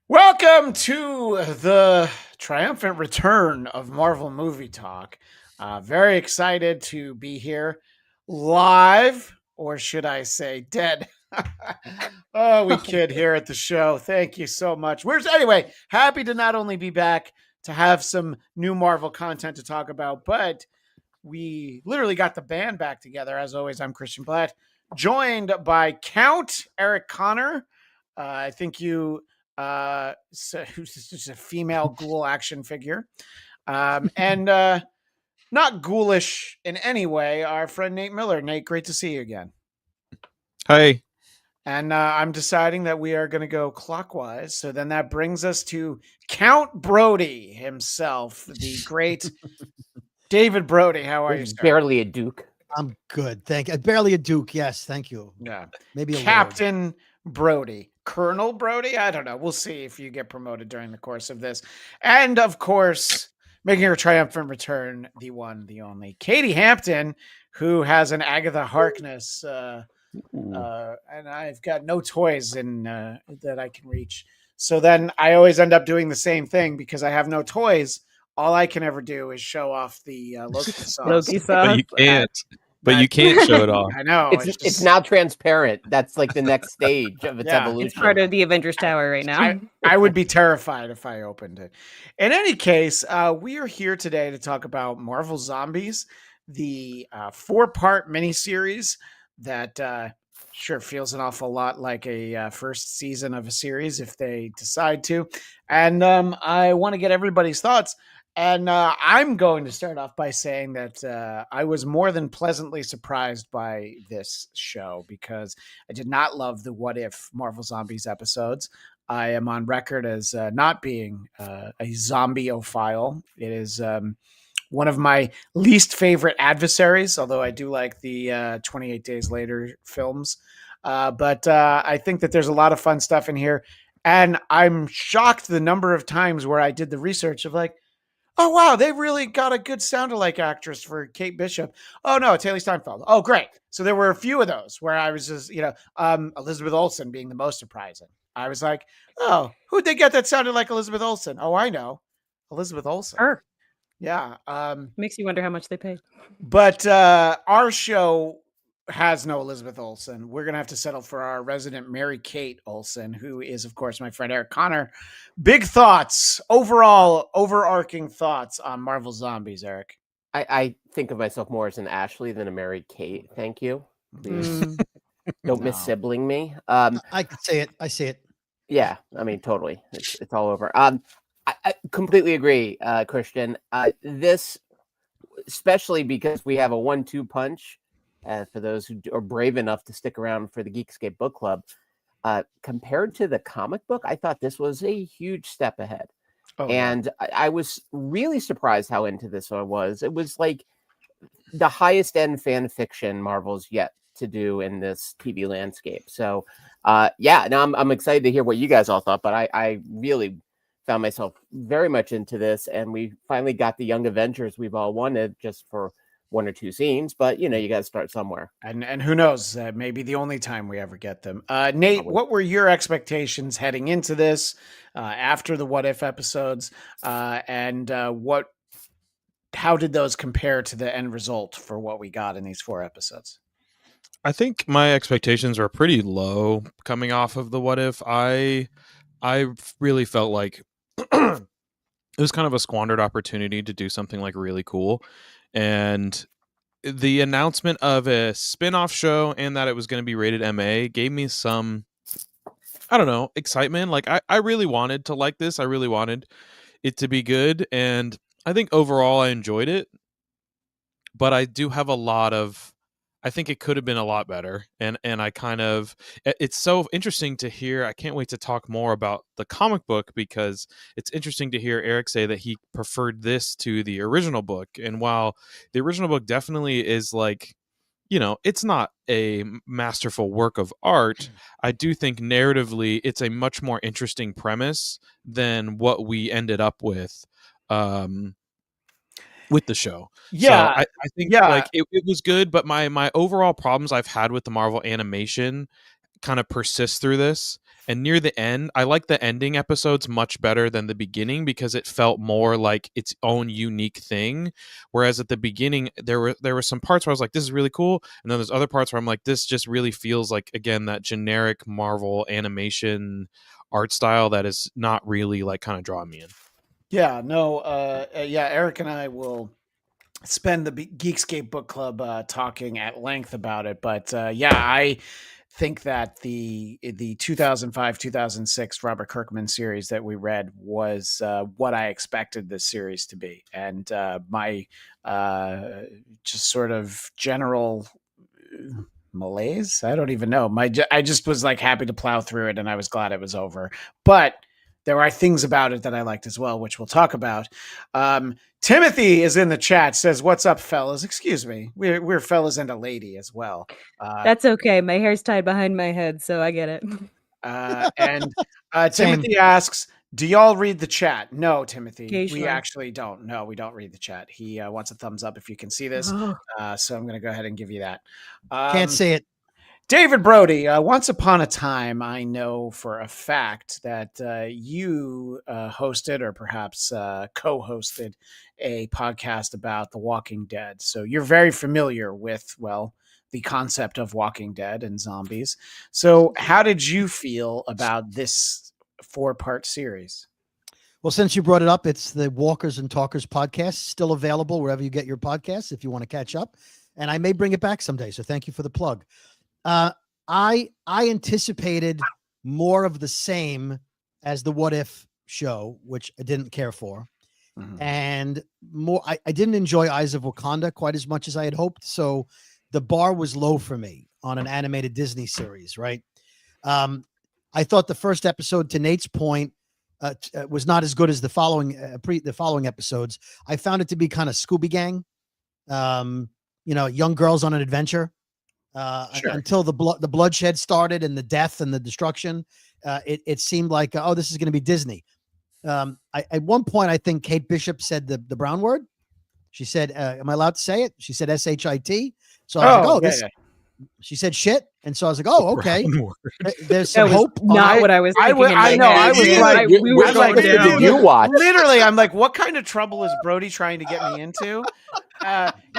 Welcome to the triumphant return of Marvel Movie Talk. Very excited to be here live, or should I say dead? Oh, we kid here at the show. Thank you so much. Anyway, happy to not only be back to have some new Marvel content to talk about, but we literally got the band back together. As always, I'm Christian Bladt, joined by Count Eric Conner. I think who's just a female ghoul action figure, and not ghoulish in any way. Our friend Nate Miller. Nate, great to see you again. Hi. And I'm deciding that we are going to go clockwise. So then that brings us to Count Brody himself, the great David Brody. How are you, sir? Barely a Duke. I'm good. Thank you. Barely a Duke. Yes. Thank you. Yeah. Maybe a Captain Brody. Colonel Brody? I don't know. We'll see if you get promoted during the course of this. And of course, making her triumphant return, the one, the only, Katie Hampton, who has an Agatha Harkness. And I've got no toys that I can reach. So then I always end up doing the same thing because I have no toys. All I can ever do is show off the Loki sauce. Loki sauce. But you can't. You can't show it off. I know. It's now transparent. That's like the next stage of its evolution. It's part of the Avengers Tower right now. I would be terrified if I opened it. In any case, we are here today to talk about Marvel Zombies, the 4-part miniseries that sure feels an awful lot like a first season of a series if they decide to. And I want to get everybody's thoughts. And I'm going to start off by saying that I was more than pleasantly surprised by this show because I did not love the What If Marvel Zombies episodes. I am on record as not being a zombie-ophile. It is one of my least favorite adversaries, although I do like the 28 Days Later films. But I think that there's a lot of fun stuff in here. And I'm shocked the number of times where I did the research of like, oh, wow, they really got a good sound-alike actress for Kate Bishop. Oh, no, it's Haley Steinfeld. Oh, great. So there were a few of those where I was just, Elizabeth Olsen being the most surprising. I was like, oh, who'd they get that sounded like Elizabeth Olsen? Oh, I know. Elizabeth Olsen. Her. Yeah. Makes you wonder how much they paid. But our show has no Elizabeth Olsen. We're going to have to settle for our resident Mary Kate Olsen, who is, of course, my friend Eric Conner. Big thoughts, overarching thoughts on Marvel Zombies, Eric. I think of myself more as an Ashley than a Mary Kate. Thank you. Please. Don't miss-sibling me. I can say it. I see it. Yeah, I mean, totally. It's all over. I completely agree, Christian. This, especially because we have a 1-2 punch, for those who are brave enough to stick around for the Geekscape Book Club, compared to the comic book, I thought this was a huge step ahead. Oh, and yeah. I was really surprised how into this I was. It was like the highest end fan fiction Marvel's yet to do in this TV landscape. So, now I'm excited to hear what you guys all thought, but I really found myself very much into this, and we finally got the Young Avengers we've all wanted just for 1 or 2 scenes, but you got to start somewhere. And who knows, maybe the only time we ever get them. Nate, probably. What were your expectations heading into this after the What If episodes? And how did those compare to the end result for what we got in these 4 episodes? I think my expectations were pretty low coming off of the What If. I really felt like it was kind of a squandered opportunity to do something like really cool. And the announcement of a spin-off show and that it was going to be rated MA gave me some, I don't know, excitement. Like I really wanted to like this. I really wanted it to be good. And I think overall I enjoyed it. But I do have I think it could have been a lot better. And I it's so interesting to hear. I can't wait to talk more about the comic book because it's interesting to hear Eric say that he preferred this to the original book. And while the original book definitely is like, it's not a masterful work of art, I do think narratively it's a much more interesting premise than what we ended up with the show. Yeah. So I think like it was good, but my overall problems I've had with the Marvel animation kind of persist through this. And near the end, I like the ending episodes much better than the beginning because it felt more like its own unique thing. Whereas at the beginning, there were some parts where I was like, this is really cool. And then there's other parts where I'm like, this just really feels like, again, that generic Marvel animation art style that is not really like kind of drawing me in. Yeah, no, yeah, Eric and I will spend the Geekscape Book Club talking at length about it. But yeah, I think that the 2005-2006 Robert Kirkman series that we read was what I expected this series to be, and my just sort of general malaise. I don't even know. I just was like happy to plow through it, and I was glad it was over. But there are things about it that I liked as well, which we'll talk about. Timothy is in the chat, says, "What's up, fellas?" Excuse me, we're fellas and a lady as well. That's okay. My hair's tied behind my head, so I get it. And Timothy asks, "Do y'all read the chat?" No, Timothy, we Occasionally. actually don't. No, we don't read the chat. He wants a thumbs up if you can see this, Oh. so I'm going to go ahead and give you that. Can't say it. David Brody, once upon a time, I know for a fact that you hosted or perhaps co-hosted a podcast about The Walking Dead. So you're very familiar with, well, the concept of Walking Dead and zombies. So how did you feel about this 4-part series? Well, since you brought it up, it's the Walkers and Talkers podcast, still available wherever you get your podcasts if you want to catch up. And I may bring it back someday. So thank you for the plug. I anticipated more of the same as the What If show, which I didn't care for. Mhm. And more, I didn't enjoy Eyes of Wakanda quite as much as I had hoped. So the bar was low for me on an animated Disney series, right? I thought the first episode, to Nate's point, was not as good as the following episodes. I found it to be kind of Scooby Gang, young girls on an adventure. Sure. Until the bloodshed started and the death and the destruction, it seemed like, this is going to be Disney. At one point, I think Kate Bishop said the brown word. She said, am I allowed to say it? She said SHIT. So I was like, yeah. She said shit. And so I was like, oh, okay. There's That some was hope. not what I was thinking. I know. I was like, we were I was going like, down. Did you watch? Literally, I'm like, what kind of trouble is Brody trying to get me into?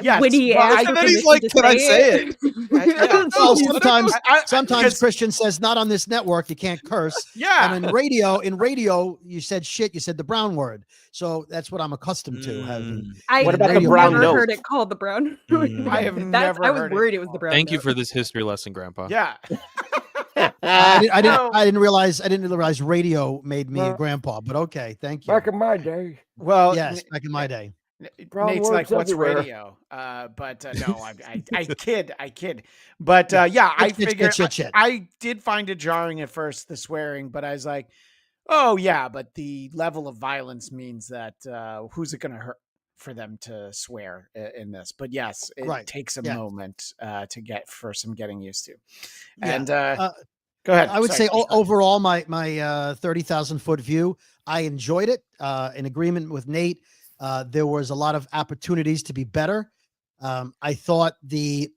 Yes. When he well, asked and for then he's permission like, to "Can I say it?" yeah. Well, sometimes because- Christian says, not on this network, you can't curse. Yeah. And in radio, you said shit, you said the brown word. So that's what I'm accustomed to having. What about the radio brown never note? heard it called the brown. I have never I was heard it worried it was the called. brown. Thank you note. for this history lesson, Grandpa. Yeah. I No. didn't realize radio made me a grandpa, but okay. Thank you. Back in my day. Well, Yes, back in my day. Brown Nate's like, words what's everywhere. radio? But no, I kid. But yeah, I figured shit. I did find it jarring at first, the swearing, but I was like, oh yeah, but the level of violence means that who's it going to hurt for them to swear in this? But yes, it takes a moment to get for some getting used to. And go ahead. I would Sorry, say overall, my 30,000 foot view, I enjoyed it. In agreement with Nate, there was a lot of opportunities to be better. I thought the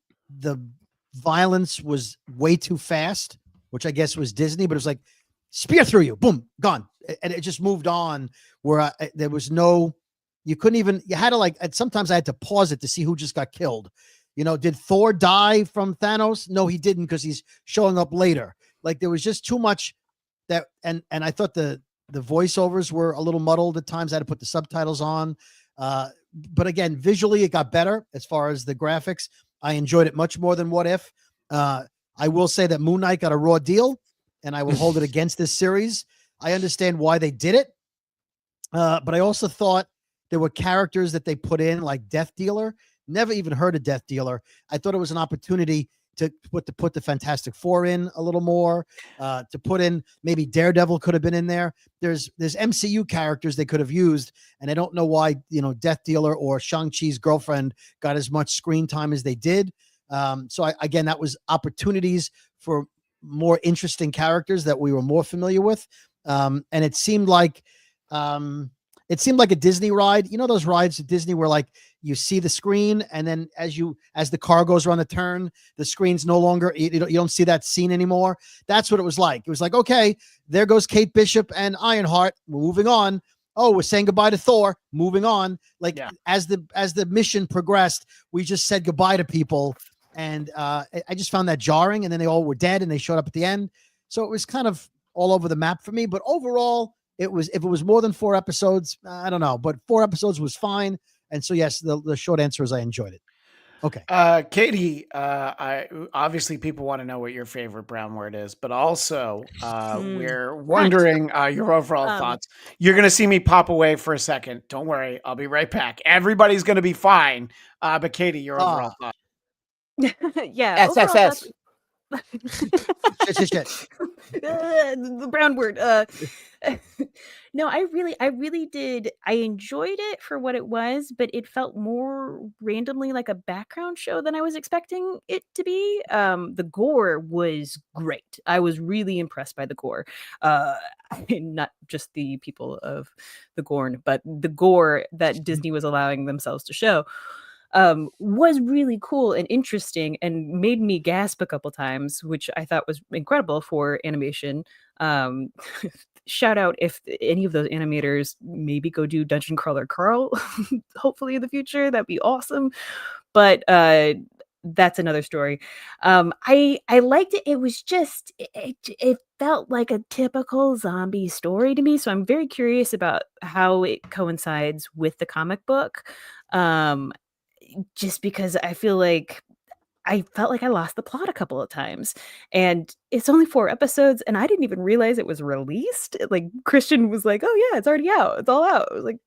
violence was way too fast, which I guess was Disney, but it was like spear through you, boom, gone, and it just moved on. Where there was no, you couldn't even. You had to sometimes I had to pause it to see who just got killed. Did Thor die from Thanos? No, he didn't, because he's showing up later. Like there was just too much that, and I thought the voiceovers were a little muddled at times. I had to put the subtitles on. But again, visually it got better as far as the graphics. I enjoyed it much more than What If. I will say that Moon Knight got a raw deal, and I will hold it against this series. I understand why they did it. But I also thought there were characters that they put in, like Death Dealer. Never even heard of Death Dealer. I thought it was an opportunity to put the Fantastic Four in a little more, to put in maybe Daredevil could have been in there. There's MCU characters they could have used, and I don't know why Death Dealer or Shang-Chi's girlfriend got as much screen time as they did. So again, that was opportunities for more interesting characters that we were more familiar with, and it seemed like It seemed like a Disney ride. You know those rides at Disney where like you see the screen, and then as the car goes around the turn, the screen's no longer, you don't see that scene anymore. That's what it was like. It was like, okay, there goes Kate Bishop and Ironheart. Moving on. Oh, we're saying goodbye to Thor. Moving on. Like as the mission progressed, we just said goodbye to people, and I just found that jarring. And then they all were dead, and they showed up at the end. So it was kind of all over the map for me. But overall, if it was more than 4 episodes, I don't know. But 4 episodes was fine. And so yes, the short answer is I enjoyed it. Okay. Katie, I obviously people want to know what your favorite brown word is, but also we're wondering your overall thoughts. You're going to see me pop away for a second. Don't worry, I'll be right back. Everybody's going to be fine. But Katie, your overall thoughts. Yeah. SSS. Shit. The brown word. No, I really did. I enjoyed it for what it was, but it felt more randomly like a background show than I was expecting it to be. The gore was great. I was really impressed by the gore. Not just the people of the Gorn, but the gore that Disney was allowing themselves to show. Was really cool and interesting and made me gasp a couple times, which I thought was incredible for animation. Shout out if any of those animators maybe go do Dungeon Crawler Carl, hopefully in the future, that'd be awesome. But that's another story. I liked it. It was just it felt like a typical zombie story to me. So I'm very curious about how it coincides with the comic book. Just because I felt like I lost the plot a couple of times, and it's only 4 episodes, and I didn't even realize it was released. Like Christian was like, "Oh yeah, it's already out. It's all out." I was like,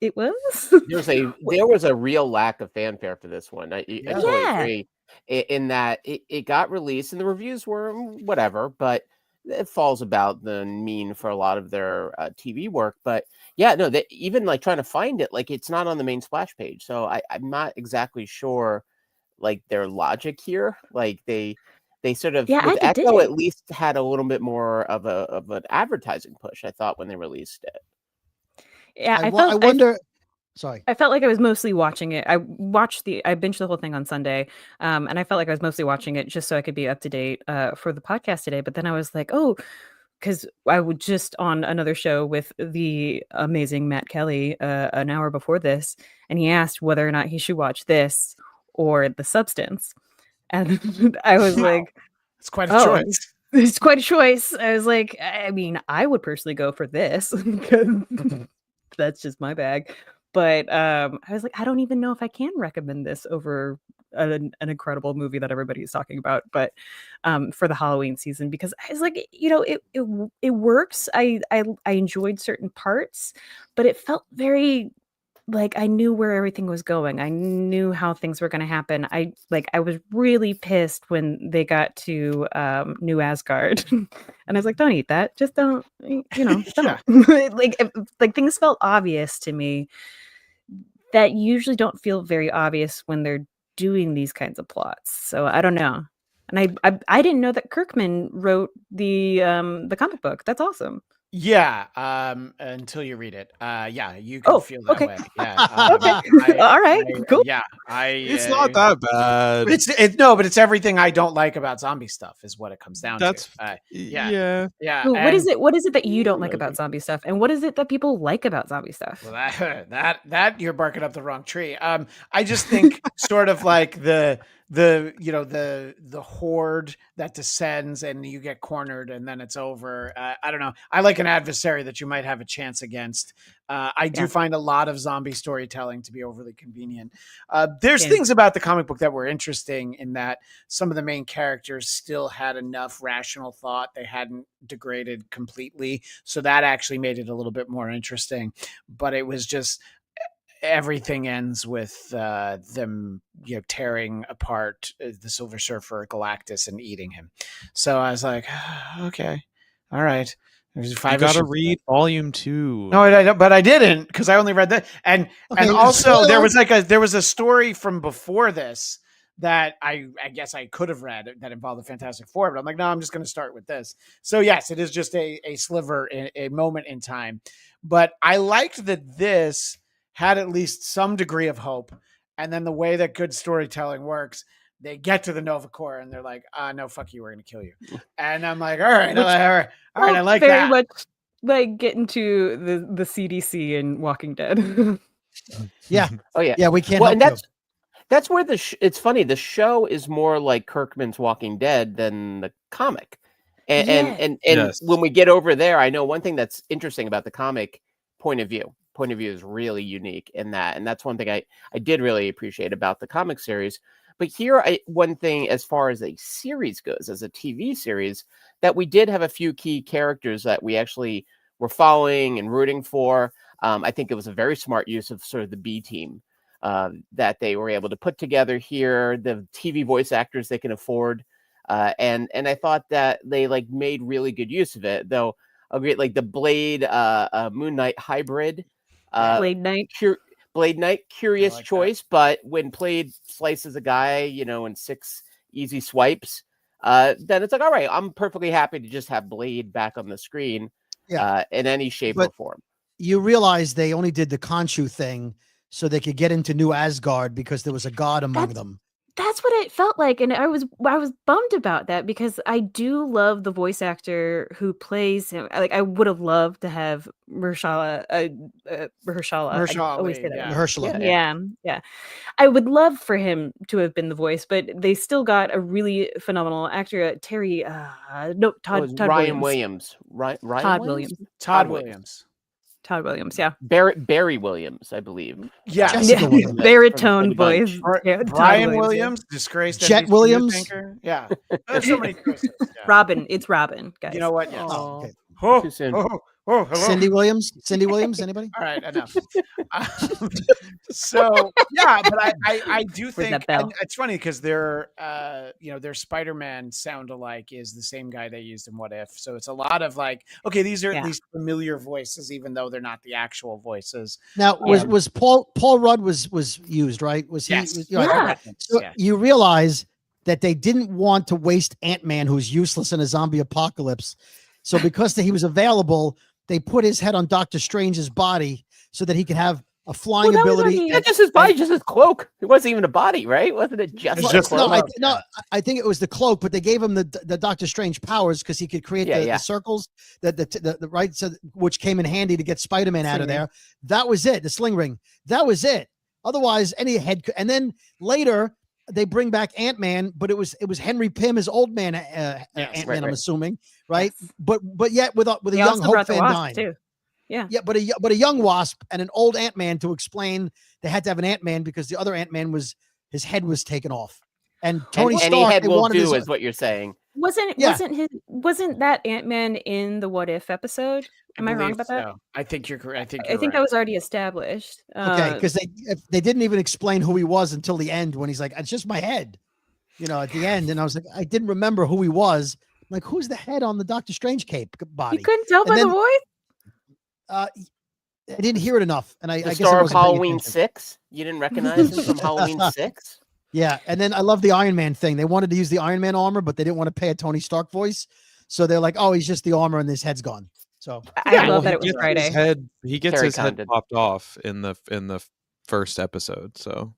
"It was." There was a real lack of fanfare for this one. I totally agree. In that it got released, and the reviews were whatever, but it falls about the mean for a lot of their TV work. But yeah, no, they even like trying to find it, like it's not on the main splash page. So I'm not exactly sure like their logic here. Like they sort of with Echo at least had a little bit more of an advertising push, I thought, when they released it. Yeah, I wonder. Sorry. I felt like I was mostly watching it. I binged the whole thing on Sunday. And I felt like I was mostly watching it just so I could be up to date for the podcast today. But then I was like, oh, because I was just on another show with the amazing Matt Kelly an hour before this, and he asked whether or not he should watch this or The Substance. And I was like, it's quite a choice. It's quite a choice. I was like, I mean, I would personally go for this because that's just my bag. But I was like, I don't even know if I can recommend this over an incredible movie that everybody's talking about, but for the Halloween season, because I was like, it works. I enjoyed certain parts, but it felt very like I knew where everything was going. I knew how things were going to happen. I was really pissed when they got to New Asgard, and I was like, don't eat that. Just don't, don't. like things felt obvious to me that usually don't feel very obvious when they're doing these kinds of plots. So I don't know. And I didn't know that Kirkman wrote the comic book. That's awesome. Yeah, until you read it. Yeah, you can feel that way. Yeah. Okay. All right. Cool. Yeah, it's not that bad. But it's everything I don't like about zombie stuff is what it comes down to. Yeah. Ooh, what is it that you don't like about zombie stuff, and what is it that people like about zombie stuff? Well, that you're barking up the wrong tree. I just think sort of like the horde that descends and you get cornered and then it's over. I don't know. I like an adversary that you might have a chance against. I do find a lot of zombie storytelling to be overly convenient. There's things about the comic book that were interesting in that some of the main characters still had enough rational thought. They hadn't degraded completely. So that actually made it a little bit more interesting, but it was just, everything ends with them, tearing apart the Silver Surfer Galactus and eating him. So I was like, okay, all right. There's 5 You gotta read volume 2. No, but I didn't, because I only read that. And also there was a story from before this that I guess I could have read that involved the Fantastic Four, but I'm like, no, I'm just going to start with this. So yes, it is just a sliver, a moment in time. But I liked that this had at least some degree of hope. And then the way that good storytelling works, they get to the Nova Corps and they're like, no, fuck you, we're going to kill you. And I'm like, all right, all right, I like very that. much like getting to the CDC and Walking Dead. Yeah. Oh yeah. Yeah, we can't Well, help and you. that's where it's funny. The show is more like Kirkman's Walking Dead than the comic. And Yeah. and Yes. when we get over there, I know one thing that's interesting about the comic point of view. Point of view is really unique in that, and that's one thing I did really appreciate about the comic series. But here, one thing as far as a series goes, as a TV series, that we did have a few key characters that we actually were following and rooting for. I think it was a very smart use of sort of the B team that they were able to put together here. The TV voice actors they can afford. And I thought that they like made really good use of it, though. Agree, like the Blade Moon Knight hybrid, Blade Knight. Blade Knight, curious like choice, but when Blade slices a guy, in 6 easy swipes, then it's like, all right, I'm perfectly happy to just have Blade back on the screen, in any shape or form. You realize they only did the Khonshu thing so they could get into New Asgard because there was a god among them. That's what it felt like, and I was bummed about that because I do love the voice actor who plays him. Like I would have loved to have Mahershala. Mahershala I always say Ali, that. yeah. Mahershala. Yeah. I would love for him to have been the voice, but they still got a really phenomenal actor, Terry. Todd Ryan Williams. Ryan Todd Williams. Williams. Todd Williams, yeah. Barry Williams, I believe. Yeah. Jessica Williams. Baritone voice. Brian Williams, disgraced Jet NBC Williams. news anchor. Yeah. There's so many choices. Yeah. Robin. It's Robin, guys. You know what? Yes. Oh, okay. Oh, Too soon. hello. Cindy Williams. Anybody? All right, enough. So yeah, but I do think that bell? it's funny because their Spider-Man sound alike is the same guy they used in What If. So it's a lot of like, okay, these are at least familiar voices, even though they're not the actual voices. Now was Paul Rudd was used, right? Was he? Yes. So you realize that they didn't want to waste Ant-Man, who's useless in a zombie apocalypse. So because he was available, they put his head on Doctor Strange's body so that he could have a flying ability. Just his body, just his cloak. It wasn't even a body, right? Wasn't it just cloak? I think it was the cloak, but they gave him the Doctor Strange powers because he could create the circles, the right, so which came in handy to get Spider-Man out of there. That was it. The sling ring. That was it. Otherwise, any head. And then later they bring back Ant-Man, but it was Henry Pym, his old man Ant-Man. Right. I'm assuming, right? Yes. But yet with a young Hope Van Dyne too. Yeah, but a young Wasp and an old Ant-Man to explain they had to have an Ant-Man because the other Ant-Man his head was taken off, and Tony Stark. Any head will do is what you're saying. Wasn't that Ant-Man in the What If episode? Am I wrong about that? So. I think you're correct. I think that was already established. Okay, because they didn't even explain who he was until the end when he's like, "It's just my head," at the end, and I was like, I didn't remember who he was. I'm like, who's the head on the Doctor Strange cape body? You couldn't tell by the voice. I didn't hear it enough, and I guess star of Halloween 6. You didn't recognize him from Halloween 6. Yeah, and then I love the Iron Man thing. They wanted to use the Iron Man armor, but they didn't want to pay a Tony Stark voice, so they're like, "Oh, he's just the armor, and his head's gone." So I love that it was Friday. He gets his head popped off in the first episode, so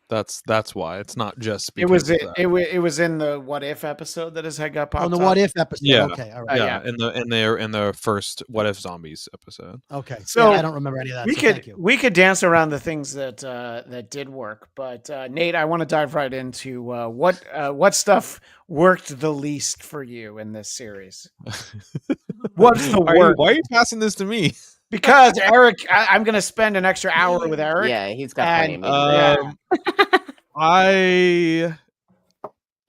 that's why it's not just because it was in the What If episode that his head got popped. On the What If episode, yeah. Okay, all right, in the first What If Zombies episode. Okay, so I don't remember any of that. We could dance around the things that did work, but Nate, I want to dive right into what stuff worked the least for you in this series. What's the worst? Why are you passing this to me? Because Eric, I'm going to spend an extra hour with Eric. Yeah, he's got plenty. I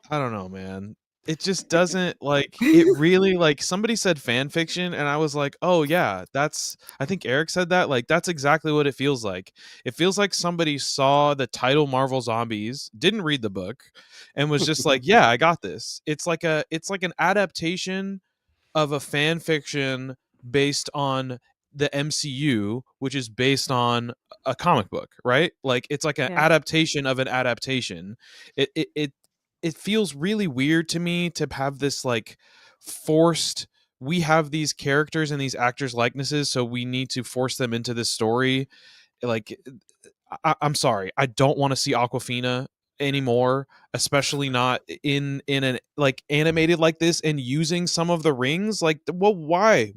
don't know, man. It just doesn't it really somebody said fan fiction and I was like, oh yeah, I think Eric said that. That's exactly what it feels like. It feels like somebody saw the title Marvel Zombies, didn't read the book, and was just like, yeah, I got this. It's like an adaptation of a fan fiction based on the MCU, which is based on a comic book, right? It's like an adaptation of an adaptation. It feels really weird to me to have this forced we have these characters and these actors likenesses, so we need to force them into this story. Like, I'm sorry, I don't want to see Aquafina anymore, especially not in an like animated like this and using some of the rings. Like, well, why?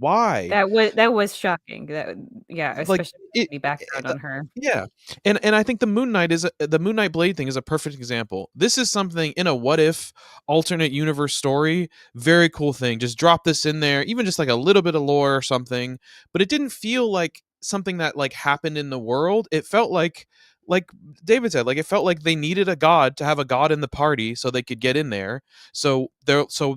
That was shocking. That yeah, Like especially it, the background on her. yeah. And I think the Moon Knight the Moon Knight Blade thing is a perfect example. This is something in a what if alternate universe story, very cool thing. Just drop this in there, even just like a little bit of lore or something, but it didn't feel like something that like happened in the world. It felt like David said, like it felt like they needed a god to have a god in the party so they could get in there. So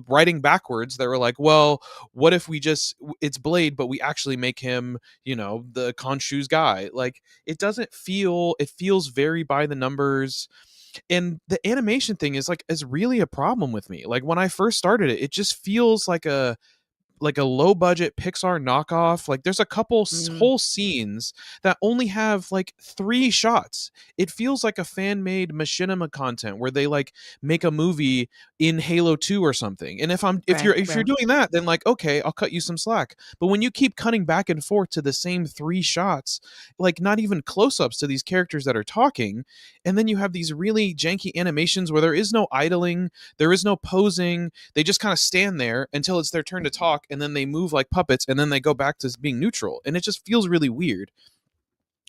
writing backwards, they were like, well, what if we just it's Blade, but we actually make him, the Khonshu's guy. Like it doesn't feel, it feels very by the numbers. And the animation thing is really a problem with me. Like when I first started it, it just feels like a low budget Pixar knockoff. Like there's a couple whole scenes that only have like 3 shots. It feels like a fan made machinima content where they like make a movie in Halo 2 or something. And if you're doing that, then like, okay, I'll cut you some slack. But when you keep cutting back and forth to the same 3 shots, like not even close-ups to these characters that are talking, and then you have these really janky animations where there is no idling, there is no posing, they just kind of stand there until it's their turn to talk, and then they move like puppets, and then they go back to being neutral, and it just feels really weird.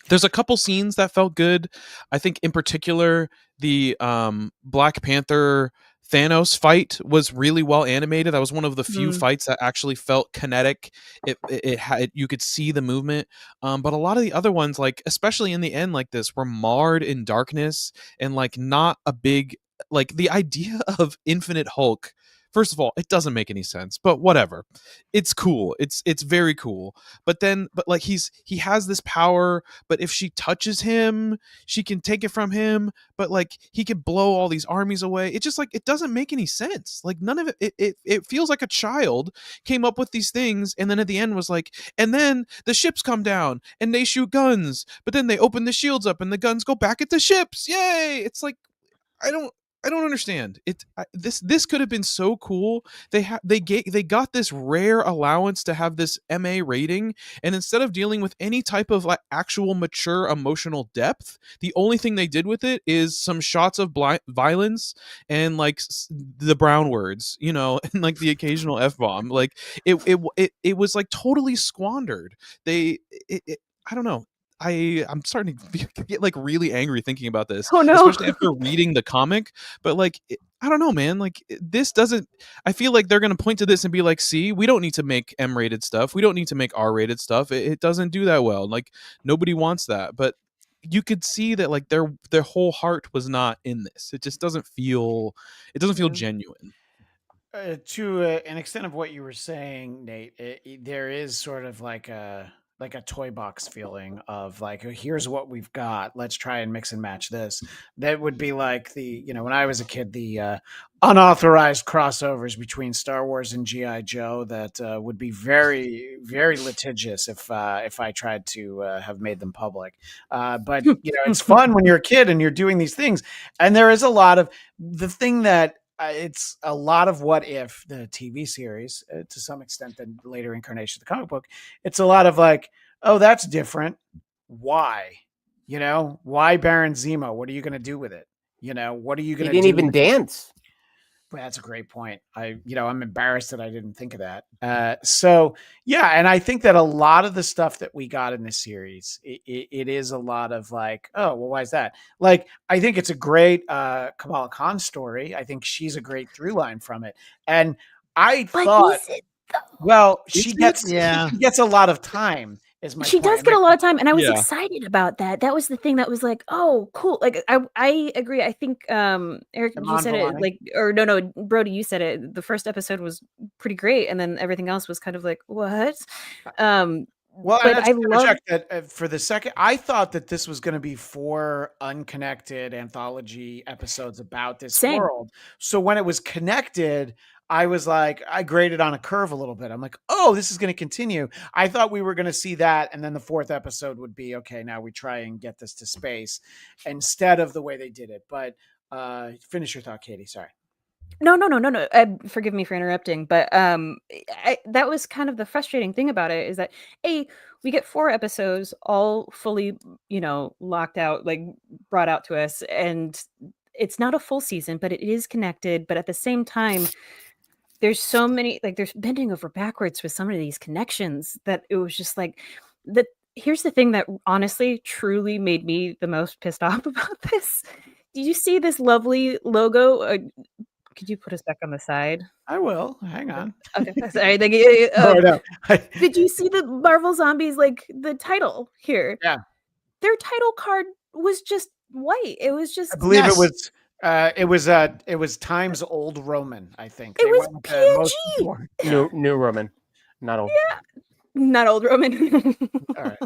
There's a couple scenes that felt good. I think in particular the Black Panther Thanos fight was really well animated. That was one of the few fights that actually felt kinetic. It had, you could see the movement. But a lot of the other ones, like especially in the end like this, were marred in darkness and like not a big, like the idea of Infinite Hulk. First of all, it doesn't make any sense, but whatever. It's cool. It's very cool. But like he has this power, but if she touches him, she can take it from him, but like he can blow all these armies away. It just like it doesn't make any sense. Like none of it feels like a child came up with these things and then at the end was like, and then the ships come down and they shoot guns, but then they open the shields up and the guns go back at the ships. Yay! It's like I don't understand. This could have been so cool. They got this rare allowance to have this MA rating, and instead of dealing with any type of like actual mature emotional depth, the only thing they did with it is some shots of violence and like the brown words, and like the occasional F-bomb. Like it was like totally squandered. I don't know. I'm starting to get like really angry thinking about this, Oh no. especially after reading the comic. But like, I don't know, man. Like this doesn't. I feel like they're gonna point to this and be like, "See, we don't need to make M-rated stuff. We don't need to make R-rated stuff. It doesn't do that well. Like nobody wants that." But you could see that like their whole heart was not in this. It just doesn't feel. It doesn't feel genuine. To an extent of what you were saying, Nate, there is sort of like a toy box feeling of like, "Oh, here's what we've got. Let's try and mix and match this." That would be like when I was a kid, the unauthorized crossovers between Star Wars and GI Joe that would be very, very litigious if I tried to have made them public. But it's fun when you're a kid and you're doing these things, and there is a lot of the thing that. It's a lot of What If, the TV series, to some extent, the later incarnation of the comic book. It's a lot of like, oh, that's different. Why? Why Baron Zemo? What are you going to do with it? What are you going to do? He didn't even dance. Well, that's a great point. I'm embarrassed that I didn't think of that. So yeah, and I think that a lot of the stuff that we got in this series, it is a lot of like, oh, well, why is that? Like, I think it's a great Kamala Khan story. I think she's a great through line from it, and I thought, well, she gets a lot of time. She does get a lot of time, and I was excited about that. That was the thing that was like, oh, cool. Like I agree. I think Eric, you said it like, or no, Brody, you said it. The first episode was pretty great, and then everything else was kind of like, what? Well, but I love that for the second. I thought that this was going to be 4 unconnected anthology episodes about this world. So when it was connected, I was like, I graded on a curve a little bit. I'm like, oh, this is going to continue. I thought we were going to see that, and then the 4th episode would be okay. Now we try and get this to space instead of the way they did it. But finish your thought, Katie. Sorry. No. Forgive me for interrupting, but that was kind of the frustrating thing about it is that we get 4 episodes all fully, locked out, like brought out to us, and it's not a full season, but it is connected. But at the same time, there's so many, like there's bending over backwards with some of these connections that it was just like the. Here's the thing that honestly, truly made me the most pissed off about this. Did you see this lovely logo? Could you put us back on the side? I will. Hang on. Okay, sorry. Thank you. Oh, no. Did you see the Marvel Zombies, like the title here? Yeah. Their title card was just white. It was just. I believe Yes. it was Times Old Roman, I think. It They was went with the most PNG. important- New Roman, not old. Yeah. Not old Roman. All right.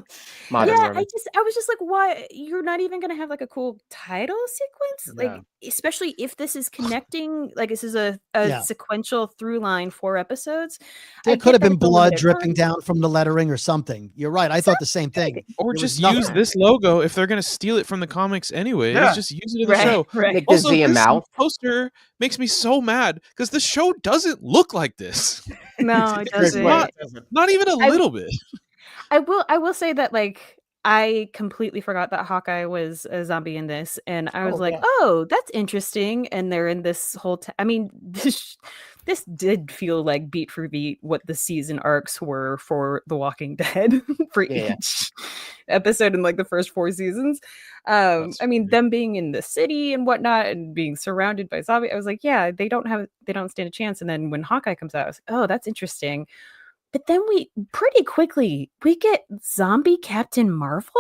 Modern Yeah, Roman. I was just like, why you're not even gonna have like a cool title sequence? Yeah. Like, especially if this is connecting, like this is a Yeah. sequential through line 4 episodes. There I could get have that been it's a blood limited dripping run. down from the lettering or something. You're right. I thought the same thing. Or There was just nothing. use this logo if they're going to steal it from the comics anyway. Yeah. Just use it in the show. Right. Nick, does Also, the this mouth? poster makes me so mad because the show doesn't look like this. No, it Chris, doesn't. what? It doesn't. Not even a I- little bit. I will say that like I completely forgot that Hawkeye was a zombie in this, and I was Oh, like, yeah. "Oh, that's interesting." And they're in this whole. I mean, this did feel like beat for beat what the season arcs were for The Walking Dead for Yeah. each episode in like the first 4 seasons. That's I mean, weird. them being in the city and whatnot, and being surrounded by zombies. I was like, "Yeah, they don't stand a chance." And then when Hawkeye comes out, I was like, "Oh, that's interesting." But then we pretty quickly we get zombie Captain Marvel.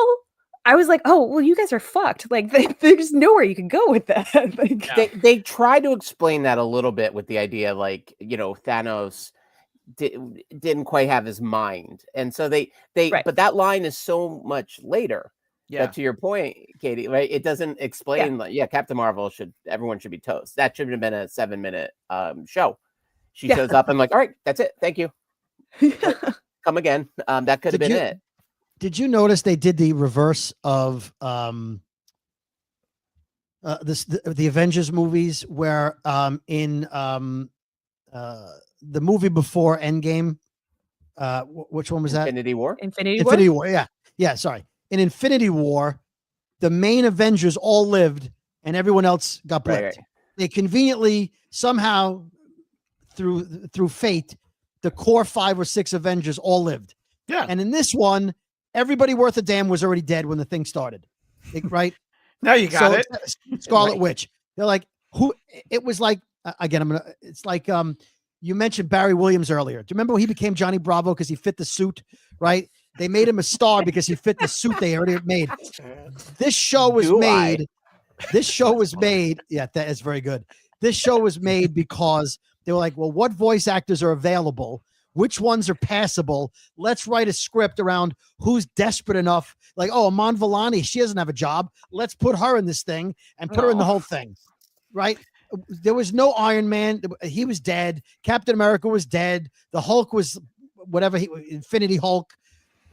I was like, "Oh, well, you guys are fucked. Like, there's nowhere you can go with that." Like, Yeah. They try to explain that a little bit with the idea, like, Thanos didn't quite have his mind, and so they Right. but that line is so much later. Yeah. That, to your point, Katie, right? It doesn't explain like, Captain Marvel everyone should be toast. That should have been a 7-minute show. She Yeah. shows up and like, all right, that's it. Thank you. Come again. That could have Did been you- it. Did you notice they did the reverse of the Avengers movies where in the movie before Endgame, which one was that? Infinity War. Infinity War. Infinity War. Yeah. Sorry. In Infinity War, the main Avengers all lived, and everyone else got blipped. Right. They conveniently somehow, through fate, the core 5 or 6 Avengers all lived. Yeah. And in this one, everybody worth a damn was already dead when the thing started. Right? Now you got it. Scarlet Right. Witch. They're like, who? It was like, again, it's like, you mentioned Barry Williams earlier. Do you remember when he became Johnny Bravo because he fit the suit, right? They made him a star because he fit the suit they already made. This show was Do I? made. This show was made. Yeah, that is very good. This show was made because they were like, well, what voice actors are available? Which ones are passable? Let's write a script around who's desperate enough. Like, oh, Amon Villani, she doesn't have a job. Let's put her in this thing and put her in the whole thing, right? There was no Iron Man. He was dead. Captain America was dead. The Hulk was whatever. Infinity Hulk.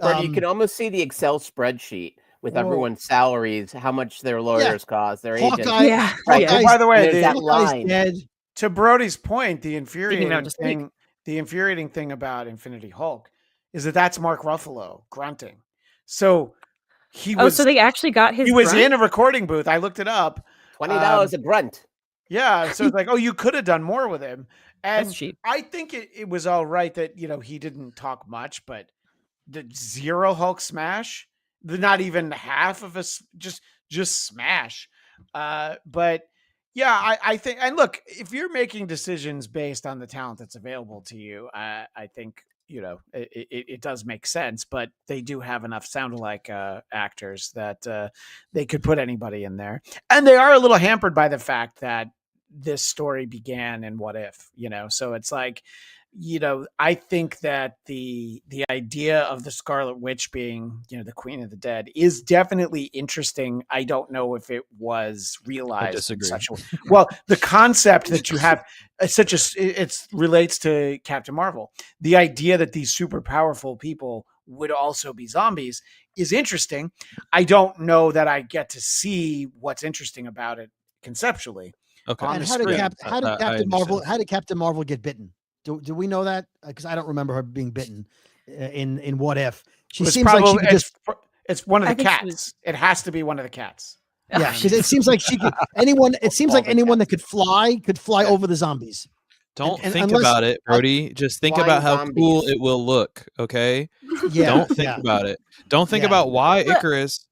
But you can almost see the Excel spreadsheet with Whoa. everyone's salaries, how much their lawyers cost, their agents. Hawkeye. Yeah. Right. Oh, by the way, There's that Hawkeye's line. dead. to Brody's point, the even infuriating know to speak. thing, the infuriating thing about Infinity Hulk is that that's Mark Ruffalo grunting. So he Oh, was so they actually got his. he was grunt? in a recording booth. I looked it up. $20 a grunt. Yeah, so it's like, oh, you could have done more with him. And That's cheap. I think it was all right that he didn't talk much, but the zero Hulk smash, the not even half of us, just smash. But yeah, I think, and look, if you're making decisions based on the talent that's available to you, I think it does make sense. But they do have enough sound-alike actors that they could put anybody in there, and they are a little hampered by the fact that this story began in What If, so it's like, I think that the idea of the Scarlet Witch being, the Queen of the Dead is definitely interesting. I don't know if it was realized. disagree. Well, the concept that you have it relates to Captain Marvel. The idea that these super powerful people would also be zombies is interesting. I don't know that I get to see what's interesting about it conceptually. Okay. on And the how did, screen. how did I Captain Marvel? understand. How did Captain Marvel get bitten? Do we know that? Because I don't remember her being bitten in What If. She It was seems like she probably could just it's one of I the think she cats. was- It has to be one of the cats. yeah. Because it seems like she could anyone. It seems All like the anyone that could fly Yeah. over the zombies. Don't and think unless- about it, Brody. Just think Flying about how cool zombies. it will look. Okay. Yeah. Don't think yeah. about it. Don't think Yeah. about why Well- Icarus.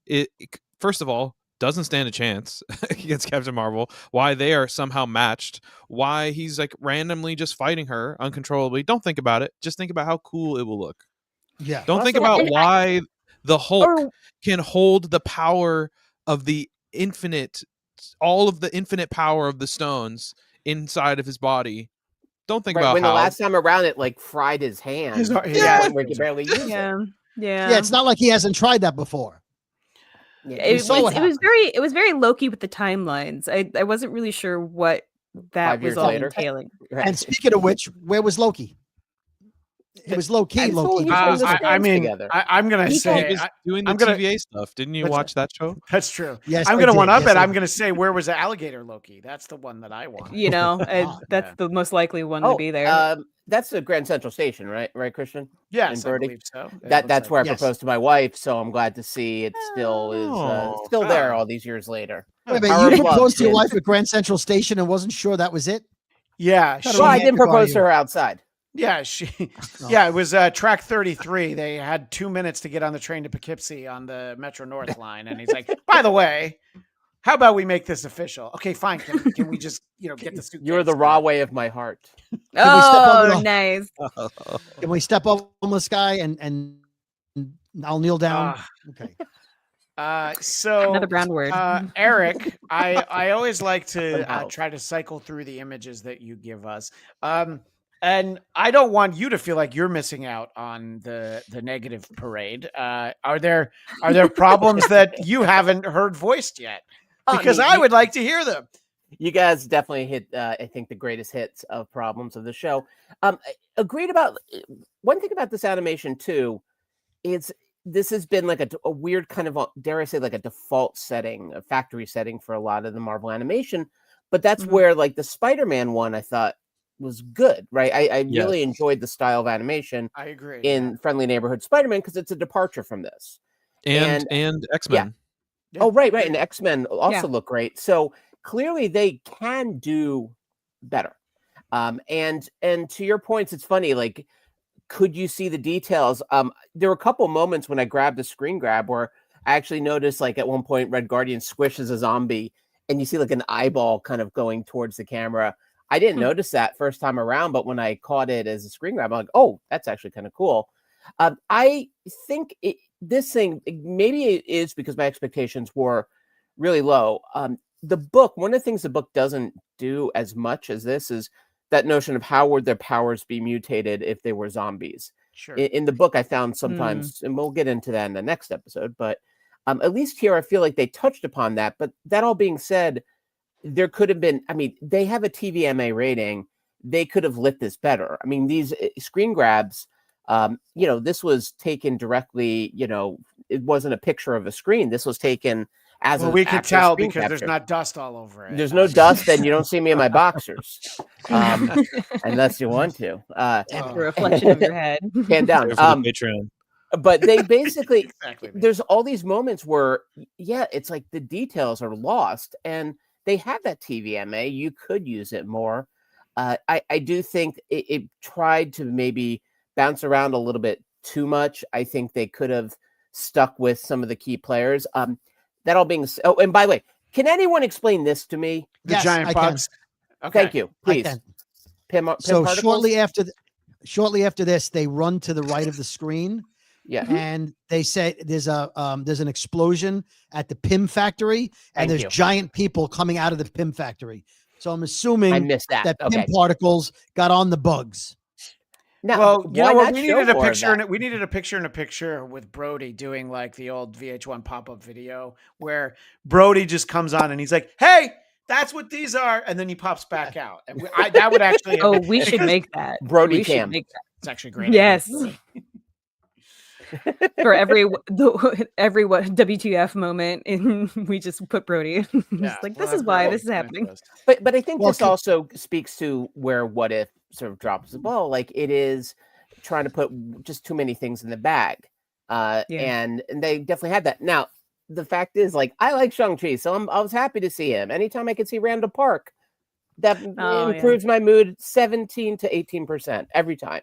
First of all, doesn't stand a chance against Captain Marvel. Why they are somehow matched. Why he's like randomly just fighting her uncontrollably. Don't think about it. Just think about how cool it will look. Yeah. Don't think Also- about And why the Hulk Or can hold the power of the infinite, all of the infinite power of the stones inside of his body. Don't think Right, about when how the last time around it like fried his hand. His- to the yeah. point where he could barely use it. yeah, Yeah. It's not like he hasn't tried that before. Yeah, It saw what it was very low-key with the timelines. I wasn't really sure what that 5 was years all later. entailing. right. And speaking of which, where was Loki? It was low key. And so Low key. he's putting the I stones mean, together. I'm gonna He he say was doing the I'm gonna- TVA stuff? Didn't you That's watch that show? that's true. Yes, I'm I gonna did. one up Yes, it. I I'm did. gonna say, where was the alligator Loki? That's the one that I want. You know, Ah, that's yeah. the most likely one Oh, to be there. That's the Grand Central Station, right? Right, Christian? Yes, I Brody? believe so. It That's looks where I Yes. proposed to my wife, so I'm glad to see it still is still there Oh. all these years later. Wait a minute, Power you of love, proposed to your kid. wife at Grand Central Station and wasn't sure that was it? Yeah, Kinda Well, I romantic didn't are propose to you? her outside. yeah, she. Oh. Yeah, it was track 33. They had 2 minutes to get on the train to Poughkeepsie on the Metro North line, and he's like, "By the way, how about we make this official? Okay, fine. Can we just get the suitcase? You're the raw way of my heart. we step over Oh, the- nice. Can we step over this guy and I'll kneel down? Ah. Okay. So Another brown word. Eric, I always like to Unhoused. try to cycle through the images that you give us. And I don't want you to feel like you're missing out on the negative parade. Are there problems that you haven't heard voiced yet? Because I would like to hear them. You guys definitely hit, I think, the greatest hits of problems of the show. Agreed about one thing about this animation too. Is this has been like a weird kind of, dare I say, like a default setting, a factory setting for a lot of the Marvel animation. But that's Mhm. where like the Spider-Man one I thought was good, right? I really Yes. enjoyed the style of animation I agree. in Friendly Neighborhood Spider-Man because it's a departure from this. And X-Men. Yeah. Oh, right. And X-Men also Yeah. look great. So clearly they can do better. And to your points, it's funny, like, could you see the details? There were a couple moments when I grabbed a screen grab where I actually noticed, like, at one point, Red Guardian squishes a zombie and you see like an eyeball kind of going towards the camera. I didn't notice that first time around, but when I caught it as a screen grab, I'm like, oh, that's actually kind of cool. I think this thing, maybe it is because my expectations were really low. The book, one of the things the book doesn't do as much as this is that notion of how would their powers be mutated if they were zombies. Sure. In the book, I found sometimes, and we'll get into that in the next episode, but at least here, I feel like they touched upon that. But that all being said, there could have been, I mean, they have a TVMA rating. They could have lit this better. I mean, these screen grabs, this was taken directly, it wasn't a picture of a screen. This was taken as Well, an we could actual tell screen because there's capture. not dust all over it. There's no dust, and you don't see me in my boxers, unless you want to. After a reflection of your head. Hand down. There for the Patreon. But they basically, Exactly. there's all these moments where, yeah, it's like the details are lost, and they have that TVMA. You could use it more. I do think it tried to maybe bounce around a little bit too much. I think they could have stuck with some of the key players. That all being, oh, and by the way, can anyone explain this to me? The Yes, giant I can. bugs. Okay. Thank you, I please. can. Pim So particles? shortly after this, they run to the right of the screen, Yeah. and they say there's an explosion at the PIM factory, and Thank there's you. giant people coming out of the PIM factory. So I'm I assuming missed that. that PIM Okay. particles got on the bugs. Now, Well, you why know what? not We show needed a more of picture, that? we needed a picture in a picture with Brody doing like the old VH1 pop-up video where Brody just comes on and he's like, "Hey, that's what these are," and then he pops back out. And that would actually. Oh, we should make that. Brody We should cam. make that. It's actually great. Yes. For every WTF moment, and we just put Brody. Just like, this is why this is happening. But I think Well, this also speaks to where What If sort of drops the ball. Like, it is trying to put just too many things in the bag. And they definitely had that. Now, the fact is, like, I like Shang-Chi, so I was happy to see him. Anytime I could see Randall Park, that improves my mood 17 to 18% every time.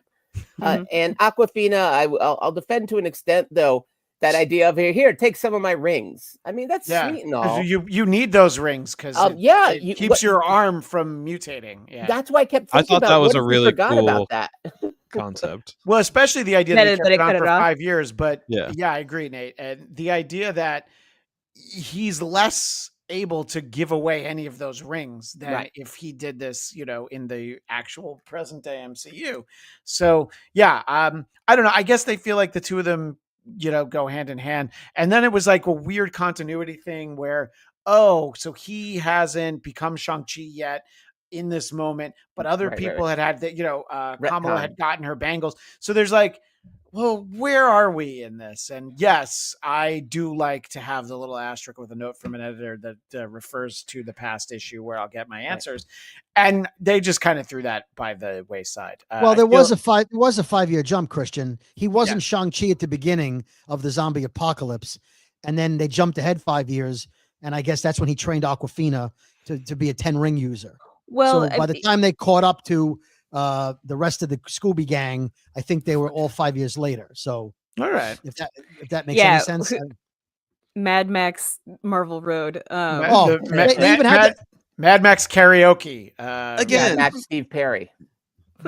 And Aquafina, I'll defend to an extent, though. That idea of here, take some of my rings. I mean, that's sweet and all. You need those rings because it keeps your arm from mutating. Yeah, that's why I kept thinking about that was a really forgot cool about that concept. Well, especially the idea that he kept it on for 5 years. But yeah, I agree, Nate. And the idea that he's less able to give away any of those rings than if he did this, in the actual present day MCU. So I don't know. I guess they feel like the two of them, go hand in hand. And then it was like a weird continuity thing where, so he hasn't become Shang-Chi yet in this moment, but other people had that, Kamala had gotten her bangles. So there's like, well, where are we in this? And yes, I do like to have the little asterisk with a note from an editor that refers to the past issue where I'll get my answers. And they just kind of threw that by the wayside. Well, there was a 5-year jump, Christian. He wasn't Shang-Chi at the beginning of the zombie apocalypse. And then they jumped ahead 5 years. And I guess that's when he trained Aquafina to be a 10-ring user. Well, so by the time they caught up to the rest of the Scooby gang, I think they were all 5 years later. So, all right, if that makes any sense. Mad Max Marvel Road. Mad Max karaoke again. That's Steve Perry.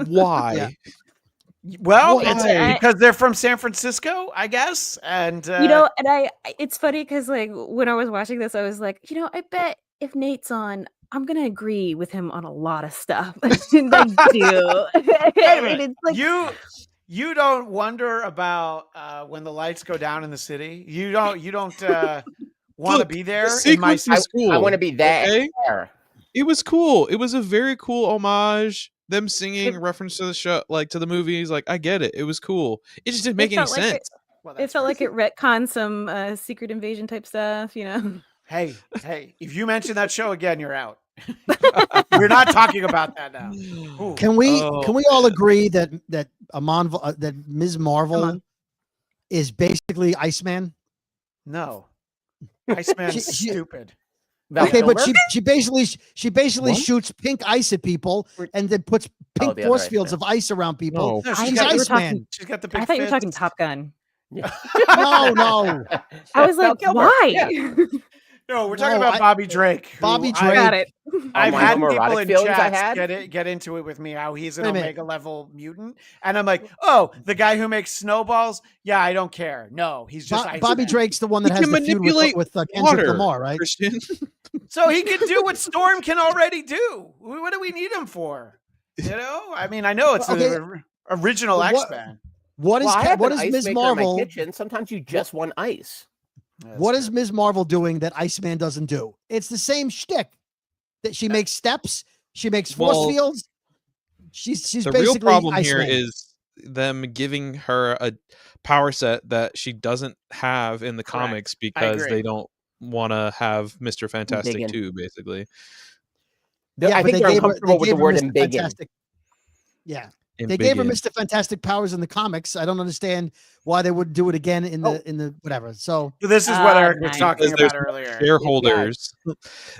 Why? Well, it's because they're from San Francisco, I guess, and and it's funny because like when I was watching this, I was like, I bet if Nate's on, I'm gonna agree with him on a lot of stuff. I do. It's like, you don't wonder about when the lights go down in the city. You don't want to be there. I want to be there. Okay? It was cool. It was a very cool homage. Them singing reference to the show, like to the movies. Like, I get it. It was cool. It just didn't make any sense. It felt like it retconned some Secret Invasion type stuff. Hey, if you mention that show again, you're out. We're not talking about that now. Ooh. Can we all agree that that Ms. Marvel is basically Iceman? No, Iceman's stupid. Okay, but she basically shoots pink ice at people and then puts pink force fields of ice around people. No, she's Iceman. She's got the big. I thought you were talking Top Gun. No. I was like, why? No, we're talking about Bobby Drake. Bobby Drake. Got it. I've had people in chats get into it with me how he's an Omega level mutant, and I'm like, the guy who makes snowballs. Yeah, I don't care. No, he's just Bobby Drake's the one that has the feud with Kendrick Lamar, right? Christian. So he can do what Storm can already do. What do we need him for? I mean, I know it's the original X-Men. What is Ms. Marvel? In my kitchen. Sometimes you just want ice. What is Ms. Marvel doing that Iceman doesn't do? It's the same shtick. That she makes steps, she makes force fields. She's the basically real problem Iceman. here is them giving her a power set that she doesn't have in the comics because they don't want to have Mr. Fantastic 2, basically. I think they're uncomfortable with the word embiggen. Yeah. They gave her Mr. Fantastic powers in the comics. I don't understand why they would do it again in the whatever. So this is what Eric was talking about earlier. Shareholders.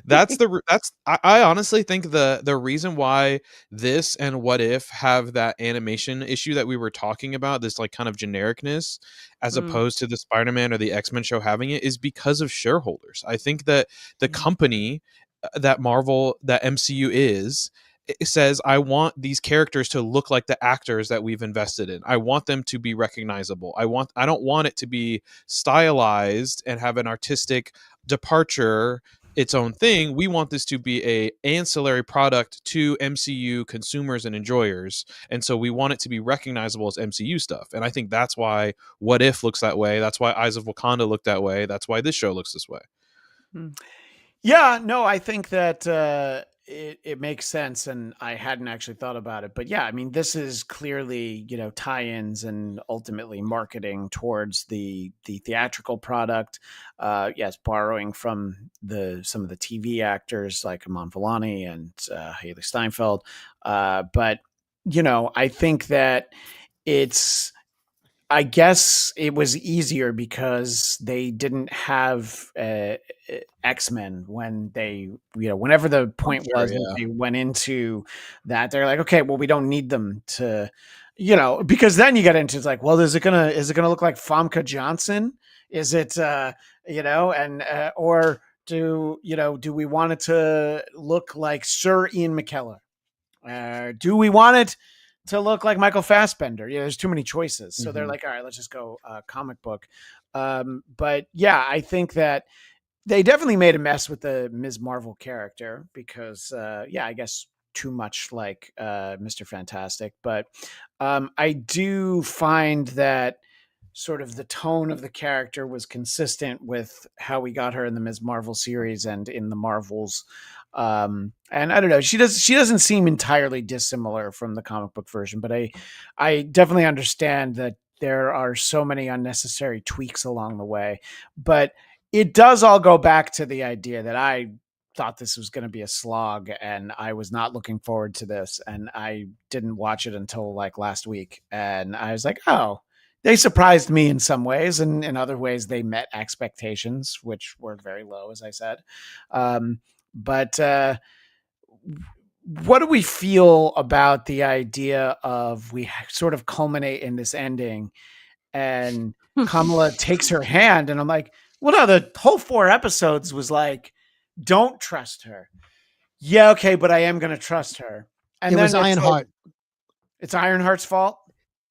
I honestly think the reason why this and What If have that animation issue that we were talking about, this like kind of genericness, as opposed to the Spider-Man or the X-Men show having it, is because of shareholders. I think that the company that MCU is, it says, I want these characters to look like the actors that we've invested in. I want them to be recognizable. I don't want it to be stylized and have an artistic departure, its own thing. We want this to be a ancillary product to MCU consumers and enjoyers. And so we want it to be recognizable as MCU stuff. And I think that's why What If looks that way. That's why Eyes of Wakanda looked that way. That's why this show looks this way. Yeah, no, I think that it makes sense, and I hadn't actually thought about it. But yeah, I mean, this is clearly, tie-ins and ultimately marketing towards the theatrical product. Yes, borrowing from some of the TV actors like Aman Vellani and Haley Steinfeld. But I think that I guess it was easier because they didn't have X-Men when they, whenever the point was that they went into that, they're like, okay, well, we don't need them to, because then you get into, it's like, well, is it gonna look like Famke Johnson? Is it, or do we want it to look like Sir Ian McKellen? Do we want it to look like Michael Fassbender? There's too many choices. So they're like, all right, let's just go comic book. But yeah, I think that they definitely made a mess with the Ms. Marvel character because, I guess too much like Mr. Fantastic. But I do find that sort of the tone of the character was consistent with how we got her in the Ms. Marvel series and in the Marvels. And I don't know, she doesn't seem entirely dissimilar from the comic book version, but I definitely understand that there are so many unnecessary tweaks along the way. But it does all go back to the idea that I thought this was going to be a slog and I was not looking forward to this, and I didn't watch it until like last week, and I was like, oh, they surprised me in some ways, and in other ways they met expectations, which were very low, as I said. But what do we feel about the idea of we sort of culminate in this ending and Kamala takes her hand, and I'm like, well, no, the whole 4 episodes was like, don't trust her. Yeah, okay, but I am going to trust her. And it then was Ironheart. It's Ironheart's fault?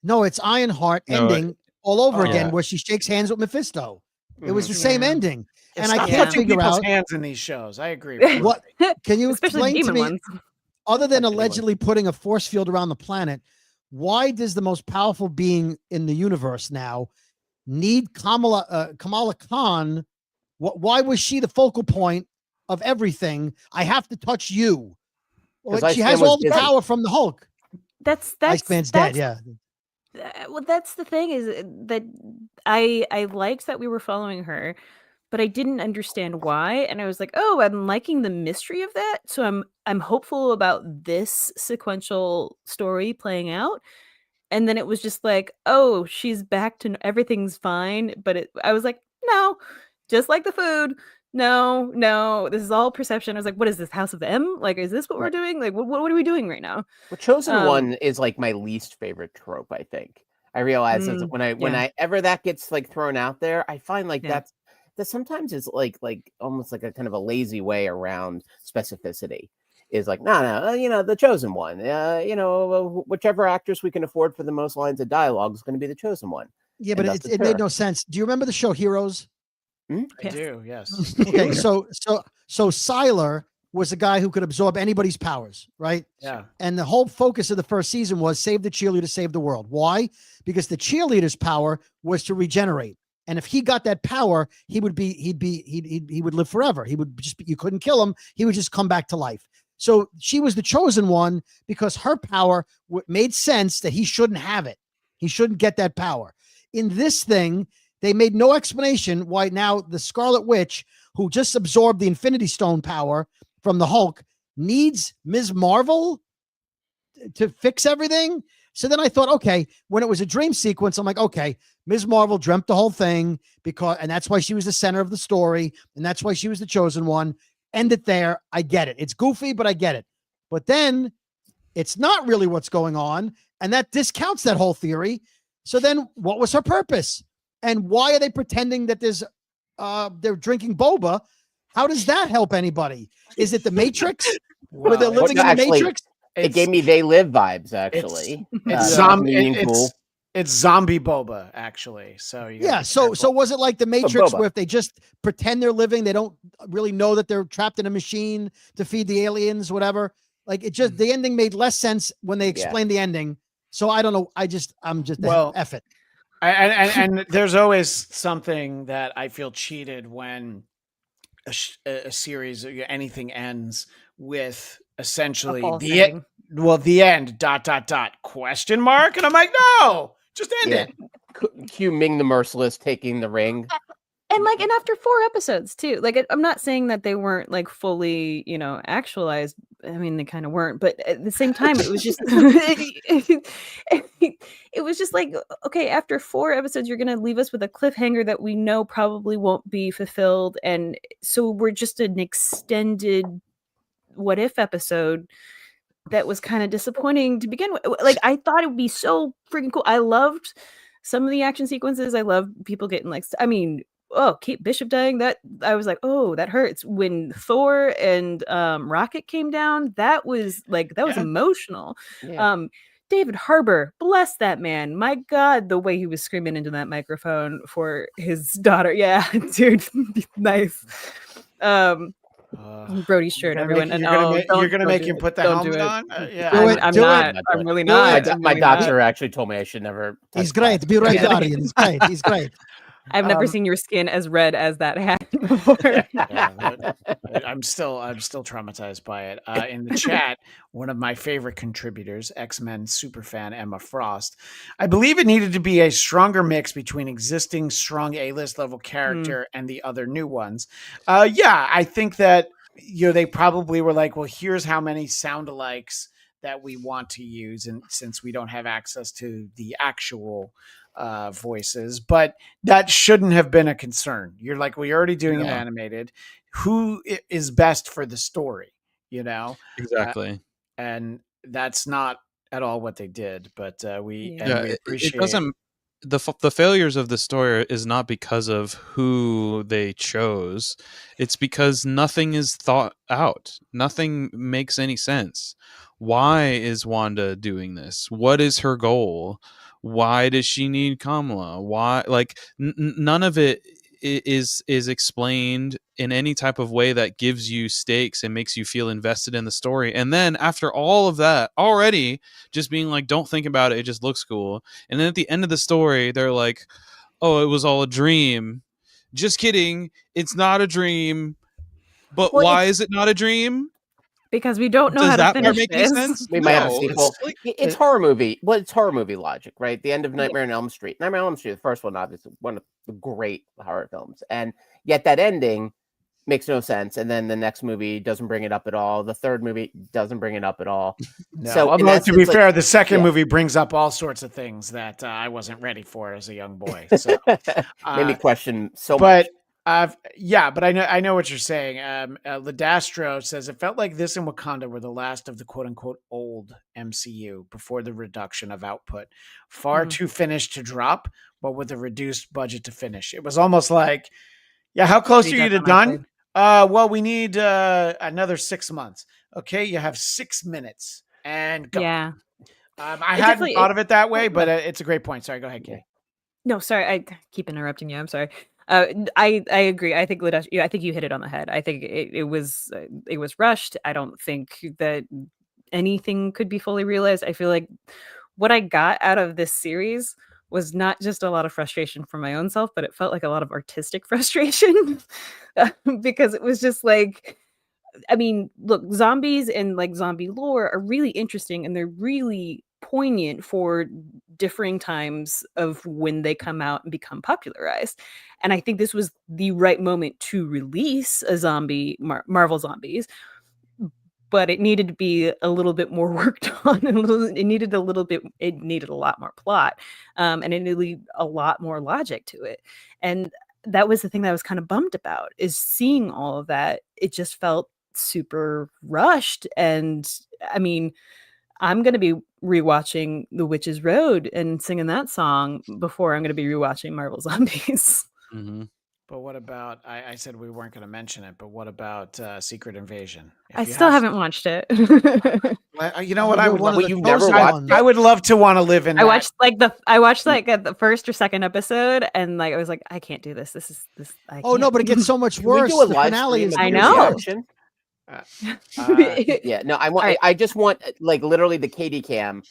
No, it's Ironheart ending all over again, yeah. where she shakes hands with Mephisto. It was the same ending. And I can't figure out hands in these shows. I agree. What can you Especially explain to me? ones. Other than allegedly putting a force field around the planet, why does the most powerful being in the universe now need Kamala Khan? Why was she the focal point of everything? I have to touch you. Well, she has all the power from the Hulk. That's Iceman's dead. Yeah. Well, that's the thing, is that I liked that we were following her, but I didn't understand why, and I was like, oh, I'm liking the mystery of that, so I'm hopeful about this sequential story playing out. And then it was just like, oh, she's back to everything's fine, but I was like, no, just like the food. No, this is all perception. I was like, what is this, House of M? Like, is this what we're doing? Like, what are we doing right now? Well, Chosen One is like my least favorite trope, I think. I realize that when I ever that gets like thrown out there, I find like that sometimes is like almost like a kind of a lazy way around specificity. Is like, no, the Chosen One. Whichever actress we can afford for the most lines of dialogue is going to be the Chosen One. Yeah, but it made no sense. Do you remember the show Heroes? I do, yes. Okay, so Sylar was a guy who could absorb anybody's powers, right? Yeah. And the whole focus of the first season was save the cheerleader, save the world. Why? Because the cheerleader's power was to regenerate. And if he got that power, he would live forever. He would just you couldn't kill him. He would just come back to life. So she was the chosen one because her power made sense that he shouldn't have it. He shouldn't get that power. In this thing, they made no explanation why now the Scarlet Witch, who just absorbed the Infinity Stone power from the Hulk, needs Ms. Marvel to fix everything. So then I thought, okay, when it was a dream sequence, I'm like, okay, Ms. Marvel dreamt the whole thing and that's why she was the center of the story. And that's why she was the chosen one. End it there. I get it. It's goofy, but I get it. But then it's not really what's going on. And that discounts that whole theory. So then what was her purpose? And why are they pretending that they're drinking boba? How does that help anybody? Is it the Matrix? Where they're living in the Matrix? It gave me They Live vibes, actually. It's zombie boba, actually. So so was it like the Matrix, where if they just pretend they're living, they don't really know that they're trapped in a machine to feed the aliens, whatever? Like the ending made less sense when they explained the ending. So I don't know. I'm just F it. And there's always something that I feel cheated when a series or anything ends with essentially false the ending. the end ... question mark, and I'm like, no, just end Yeah. it. Cue Ming the Merciless taking the ring. And after 4 episodes too. Like I'm not saying that they weren't like fully, actualized. I mean, they kind of weren't, but at the same time, it was just it was just like, okay, after 4 episodes, you're gonna leave us with a cliffhanger that we know probably won't be fulfilled, and so we're just an extended what if episode that was kind of disappointing to begin with. Like I thought it would be so freaking cool. I loved some of the action sequences. I love people getting like, I mean, Kate Bishop dying. That I was like, oh, that hurts. When Thor and Rocket came down, that was emotional. Yeah. David Harbour, bless that man. My God, the way he was screaming into that microphone for his daughter. Yeah, dude, nice. Brody's shirt, everyone. You're gonna make him put the helmet on. Yeah, I'm not. I'm really Do not. it. My doctor actually told me I should never. He's great. Be right, Guardian. He's great. He's great. I've never seen your skin as red as that hat before. I'm still traumatized by it. In the chat, one of my favorite contributors, X-Men superfan Emma Frost, I believe it needed to be a stronger mix between existing strong A-list level character and the other new ones. Yeah, I think that they probably were like, well, here's how many sound-alikes that we want to use, and since we don't have access to the actual voices, but that shouldn't have been a concern. You're like, we're already doing it animated. Who is best for the story? Exactly. And that's not at all what they did. But we appreciate it. Doesn't the failures of the story is not because of who they chose. It's because nothing is thought out. Nothing makes any sense. Why is Wanda doing this? What is her goal? Why does she need Kamala? Why, like, none of it is explained in any type of way that gives you stakes and makes you feel invested in the story. And then after all of that, already just being like, don't think about it, it just looks cool. And then at the end of the story, they're like, oh, it was all a dream. Just kidding, it's not a dream. But why is it not a dream? Because we don't know how to finish this. We might have a sequel. It's horror movie. Well, it's horror movie logic, right? The end of Nightmare on Elm Street. Nightmare on Elm Street, the first one, obviously, one of the great horror films. And yet that ending makes no sense. And then the next movie doesn't bring it up at all. The third movie doesn't bring it up at all. No. So, although, to be fair, the second movie brings up all sorts of things that I wasn't ready for as a young boy. So made me question so much. But I know what you're saying. Ladastro says it felt like this and Wakanda were the last of the quote unquote old MCU before the reduction of output. Far too finished to drop, but with a reduced budget to finish. It was almost like, yeah, how close are you to done? Well, we need another 6 months. Okay, you have 6 minutes and go. Yeah. I hadn't thought of it that way, but it's a great point. Sorry, go ahead, Kay. No, sorry, I keep interrupting you. I'm sorry. I agree. I think I think you hit it on the head. I think it was rushed. I don't think that anything could be fully realized. I feel like what I got out of this series was not just a lot of frustration for my own self, but it felt like a lot of artistic frustration because it was just like, I mean, look, zombies and like zombie lore are really interesting and they're really poignant for differing times of when they come out and become popularized. And I think this was the right moment to release a zombie Marvel Zombies, but it needed to be a little bit more worked on. It needed a lot more plot, and it needed a lot more logic to it. And that was the thing that I was kind of bummed about, is seeing all of that. It just felt super rushed. And I mean, I'm going to be rewatching The Witch's Road and singing that song before I'm going to be rewatching Marvel Zombies. Mm-hmm. But what about, I said we weren't going to mention it, but what about Secret Invasion? I still haven't watched it. You know what? I would love. You've never watched. I would love to want to live in. I watched the first or second episode, and like I was like, I can't do this. This. Oh no, but it gets so much worse. We do a the live finale stream is. of I your know. reaction? Yeah, no, I want. Right. I just want like literally the KD cam,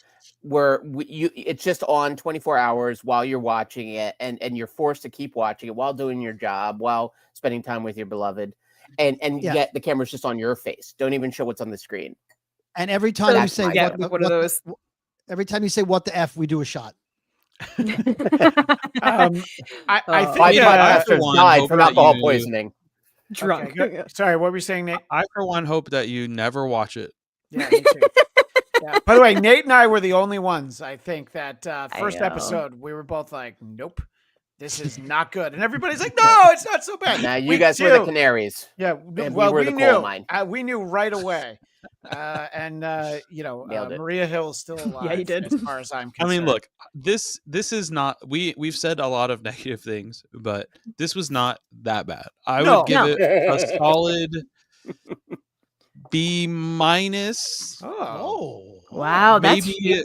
where it's just on 24 hours while you're watching it, and you're forced to keep watching it while doing your job, while spending time with your beloved, and yet the camera's just on your face. Don't even show what's on the screen. And every time you That's say my Yeah, vote. one of those. every time you say what the F, we do a shot. I Oh. think My I, podcasters for one, died hope from that alcohol you- poisoning. Drunk. Okay, good. Sorry, what were you saying, Nate? I for one hope that you never watch it. Yeah, me too. Yeah. By the way, Nate and I were the only ones, I think, that first know. episode, we were both like, nope, this is not good. And everybody's like, no, it's not so bad. Now you Week guys were the two- canaries. Yeah, and well, we were we the knew. coal mine. We knew right away. Nailed it. Maria Hill's still alive. Yeah, you did. As far as I'm I concerned. mean, look, this is not we've said a lot of negative things, but this was not that bad. I No. would give No. it a solid B minus. Oh, Wow, that's Maybe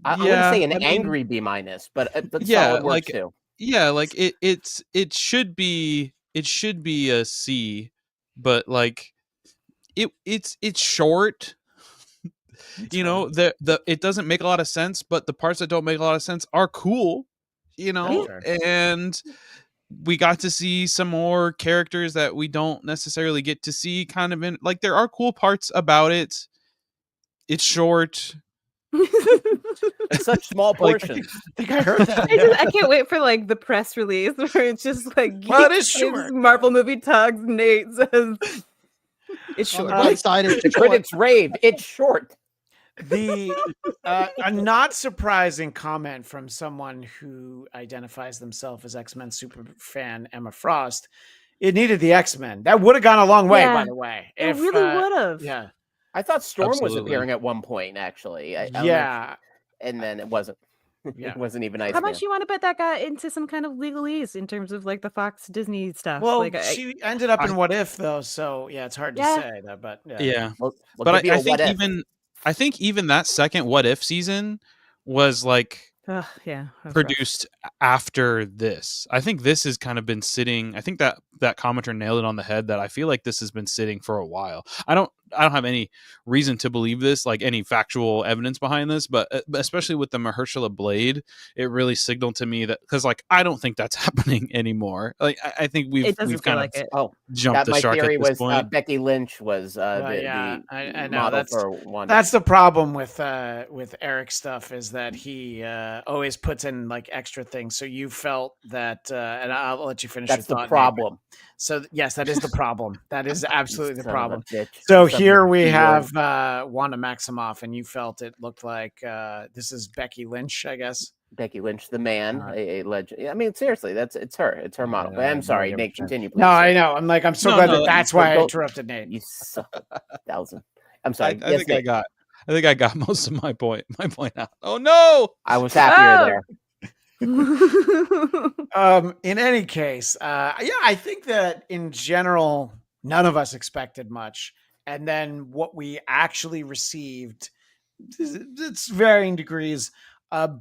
I'm gonna say an I mean, angry B minus, but Yeah, solid works like- too. yeah, like it should be a C, but like it's short. You know, the it doesn't make a lot of sense, but the parts that don't make a lot of sense are cool, you know, Sure. and we got to see some more characters that we don't necessarily get to see kind of in, like, there are cool parts about it. It's short. Such small Like- portions. I think I heard that. I can't wait for like the press release where it's just like Well, it is Geekscape's short. Marvel movie tugs. Nate says it's On the short. bright side, it's The critics rave. It's short. The a not surprising comment from someone who identifies themselves as X-Men super fan, Emma Frost. It needed the X-Men. That would have gone a long way, Yeah. by the way. It really would have. Yeah. I thought Storm was Absolutely. appearing at one point, actually. I don't know if- Yeah. and then it wasn't. Yeah. It wasn't even nice. How much you want to bet that got into some kind of legalese in terms of like the Fox Disney stuff? Well, like, she ended up in What If though, so yeah, it's hard to Yeah. say that, but Yeah. Well, But give you a I think what if. I think even that second What If season was like ugh, yeah, that's rough. produced after this. I think this has kind of been sitting. I think that commenter nailed it on the head, that I feel like this has been sitting for a while. I don't have any reason to believe this, like any factual evidence behind this, but especially with the Mahershala Blade, it really signaled to me that, because like I don't think that's happening anymore. Like I think It we've doesn't feel kind like of it. Oh, jumped that the my shark theory at this was point. Becky Lynch was yeah, the I know model that's for Wanda. That's the problem with Eric's stuff, is that he always puts in like extra things. So you felt that, and I'll let you finish. That's your the thought, Nate. problem. So yes, that is the problem. That is absolutely the Son of a problem. bitch. So Son of here a we B-word. have Wanda Maximoff, and you felt it looked like this is Becky Lynch, I guess. Becky Lynch, the man, Alright. a legend. I mean, seriously, it's her. It's her model. But I'm sorry, Nate. Continue, please. No, I know. I'm like, I'm so No, glad no, that that's why I don't- interrupted Nate. You suck a thousand. I'm I sorry. think Yes, I Nate. got most of my point out. Oh no! I was happier Oh! there. In any case, yeah, I think that in general, none of us expected much. And then what we actually received, it's varying degrees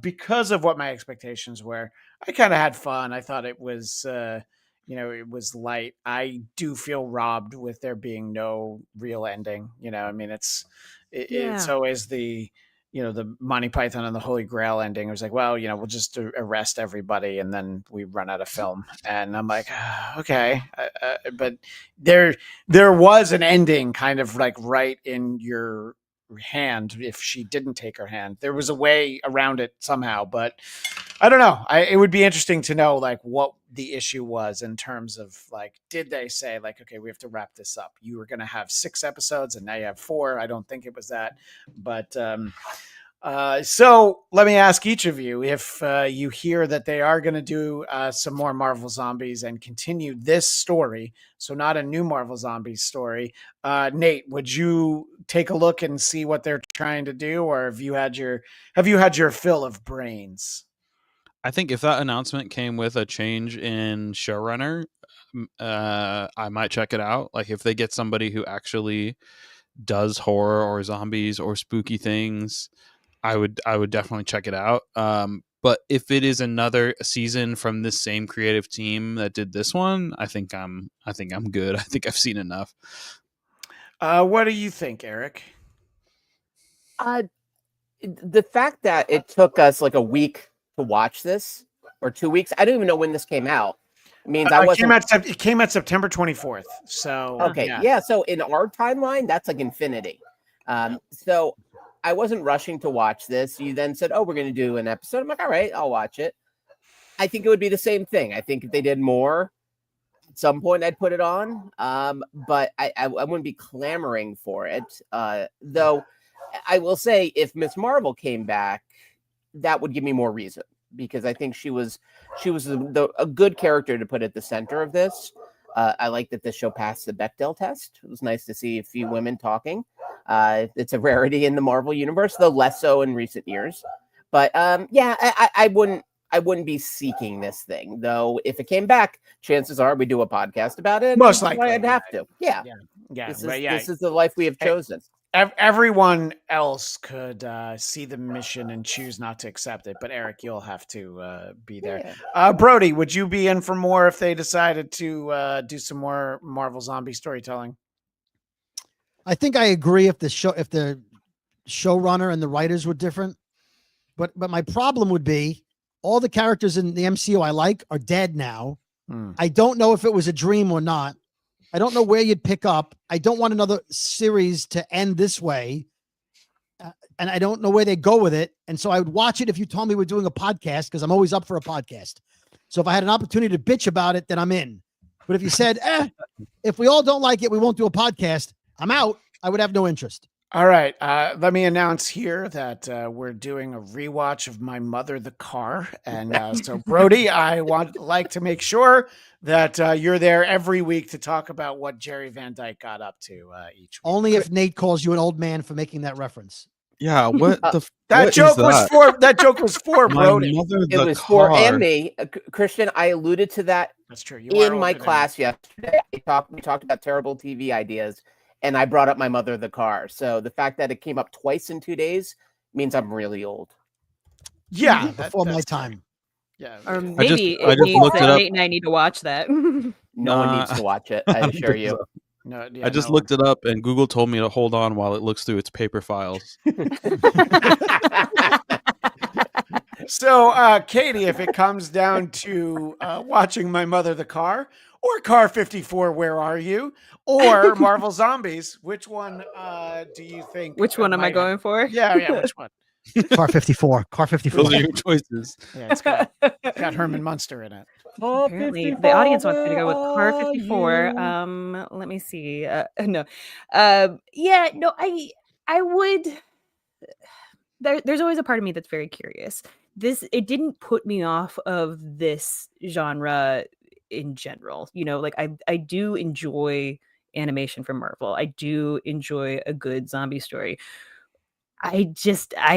because of what my expectations were. I kind of had fun. I thought it was, it was light. I do feel robbed with there being no real ending. I mean, it's Yeah. always the Monty Python and the Holy Grail ending. It was like, well, we'll just arrest everybody and then we run out of film. And I'm like, okay. But there was an ending kind of like right in your hand. If she didn't take her hand, there was a way around it somehow, but I don't know. It would be interesting to know like what the issue was in terms of like, did they say like, okay, we have to wrap this up. You were going to have 6 episodes and now you have 4. I don't think it was that, but so let me ask each of you, if you hear that they are going to do some more Marvel Zombies and continue this story, so not a new Marvel Zombies story, Nate, would you take a look and see what they're trying to do, or have you had your fill of brains? I think if that announcement came with a change in showrunner, I might check it out. Like if they get somebody who actually does horror or zombies or spooky things, I would definitely check it out. But if it is another season from this same creative team that did this one, I think I'm good. I think I've seen enough. What do you think, Eric? The fact that it took us like a week to watch this, or 2 weeks, I don't even know when this came out. It means I wasn't. It came out September 24th. So Okay, yeah. So in our timeline, that's like infinity. So I wasn't rushing to watch this. You then said, "Oh, we're going to do an episode." I'm like, "All right, I'll watch it." I think it would be the same thing. I think if they did more, at some point I'd put it on. But I wouldn't be clamoring for it. Though I will say, if Miss Marvel came back, that would give me more reason, because I think she was a good character to put at the center of this. I like that this show passed the Bechdel test. It was nice to see a few women talking. It's a rarity in the Marvel universe, though less so in recent years. But yeah, I wouldn't be seeking this thing, though. If it came back, chances are we do a podcast about it. Most likely, I'd have to. Yeah. This is the life we have chosen. Everyone else could see the mission and choose not to accept it, but Eric, you'll have to be there. Yeah. Brody, would you be in for more if they decided to do some more Marvel zombie storytelling? I think I agree if the showrunner and the writers were different, but my problem would be all the characters in the MCU I like are dead now. I don't know if it was a dream or not. I don't know where you'd pick up. I don't want another series to end this way. And I don't know where they go with it. And so I would watch it if you told me we're doing a podcast, because I'm always up for a podcast. So if I had an opportunity to bitch about it, then I'm in. But if you said, if we all don't like it, we won't do a podcast, I'm out. I would have no interest. All right. Let me announce here that we're doing a rewatch of My Mother the Car. And so, Brody, I like to make sure that you're there every week to talk about what Jerry Van Dyke got up to each week. Only if Nate calls you an old man for making that reference. Yeah, what the that joke was for Brody. It was for and me. Christian, I alluded to that. That's true. In my class yesterday. We talked about terrible TV ideas, and I brought up My Mother the Car. So the fact that it came up twice in 2 days means I'm really old. Yeah, before my time. Yeah, or maybe Nate and I need to watch that. No one needs to watch it. I assure you. So. No, yeah, I just looked it up, and Google told me to hold on while it looks through its paper files. So, Katie, if it comes down to watching My Mother the Car, or Car 54, Where Are You? Or Marvel Zombies, which one do you think? Which one am I going for? Yeah, which one? Car 54. Car 54. Those are your choices. Yeah, it's got Herman Munster in it. Apparently, the audience wants me to go with Car 54. Let me see. No. I would. There's always a part of me that's very curious. It didn't put me off of this genre in general. You know, like I do enjoy animation from Marvel. I do enjoy a good zombie story. I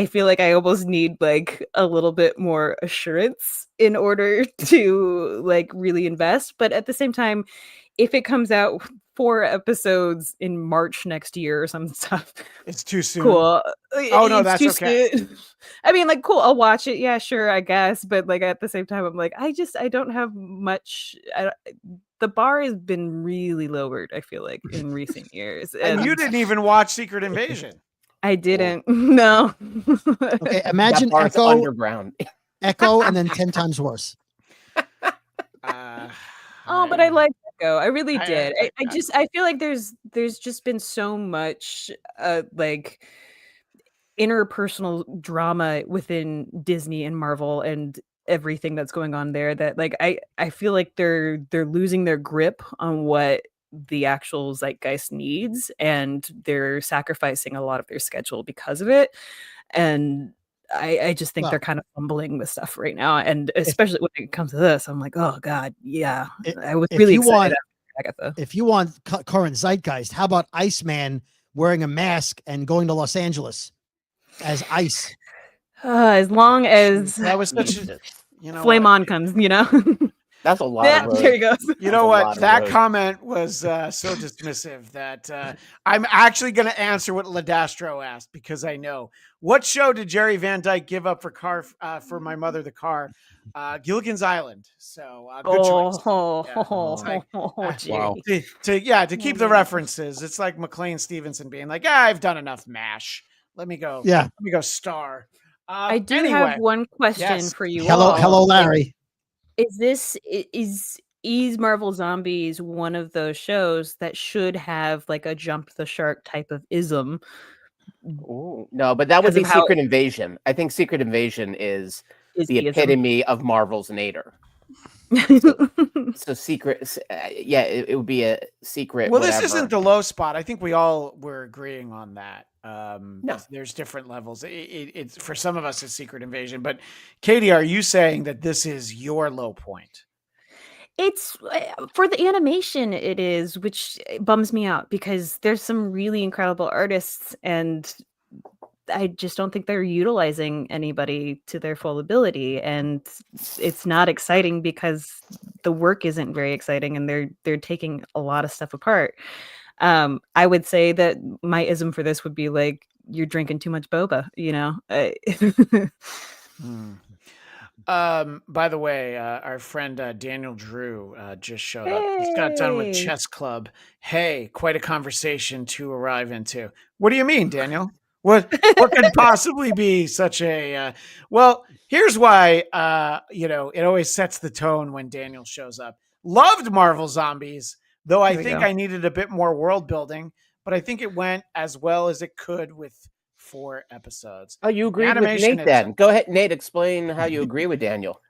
feel like I almost need like a little bit more assurance in order to like really invest. But at the same time, if it comes out 4 episodes in March next year or some stuff, it's too soon. Cool. Oh no, that's okay. I mean, like, cool. I'll watch it. Yeah, sure, I guess. But like at the same time, I'm like, I don't have much. The bar has been really lowered, I feel like, in recent years. And you didn't even watch Secret Invasion. I didn't. No. Okay, imagine Echo underground. Echo, and then 10 times worse. But I like Echo. I really did. I feel like there's just been so much like interpersonal drama within Disney and Marvel and everything that's going on there that like I feel like they're losing their grip on what the actual zeitgeist needs, and they're sacrificing a lot of their schedule because of it. And I just think they're kind of fumbling with stuff right now, and especially when it comes to this, I'm like, oh god, yeah. I was really excited. If you want current zeitgeist, how about Iceman wearing a mask and going to Los Angeles as Ice? As long as that was such Flame On comes, you know. That's a lot. Yeah, there he goes. You know what? That comment was so dismissive that I'm actually going to answer what Ladastro asked, because I know. What show did Jerry Van Dyke give up for My Mother the Car? Gilligan's Island. So good choice. Wow. To keep the references, it's like McLean Stevenson being like, I've done enough MASH. Let me go. Yeah. Let me go star. I do have one question for you. Hello, Larry. Is Marvel Zombies one of those shows that should have like a jump the shark type of ism Ooh, no, but that would Because be of how- Secret Invasion. I think Secret Invasion is Is the deism. epitome of Marvel's Nader. So secret, yeah, it would be a secret. Well, whatever. this isn't the low spot. I think we all were agreeing on that. No. There's different levels. It's for some of us, it's Secret Invasion. But Katie, are you saying that this is your low point? It's for the animation, it is, which bums me out because there's some really incredible artists, and I just don't think they're utilizing anybody to their full ability, and it's not exciting because the work isn't very exciting, and they're taking a lot of stuff apart. I would say that my ism for this would be like, you're drinking too much boba, you know. By the way, our friend Daniel Drew just showed up. He's got done with Hey. Chess Club. Hey, quite a conversation to arrive into. What do you mean, Daniel? What could possibly be such a well, here's why it always sets the tone when Daniel shows up. Loved Marvel Zombies, though I There we think go. I needed a bit more world building, but I think it went as well as it could with 4 episodes. Oh, you agreed with Animation Nate then. Go ahead, Nate, explain how you agree with Daniel.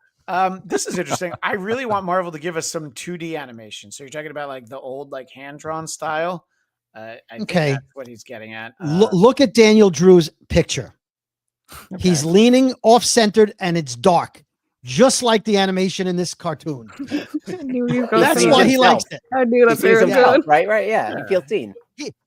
This is interesting. I really want Marvel to give us some 2D animation. So you're talking about like the old like hand-drawn style. I think Okay. that's what he's getting at. Look at Daniel Drew's picture. Okay. He's leaning off-centered and it's dark, just like the animation in this cartoon. I knew you were going That's sees why he himself. likes it. I knew He that's where sees it was himself, going. right? Yeah, he feels seen.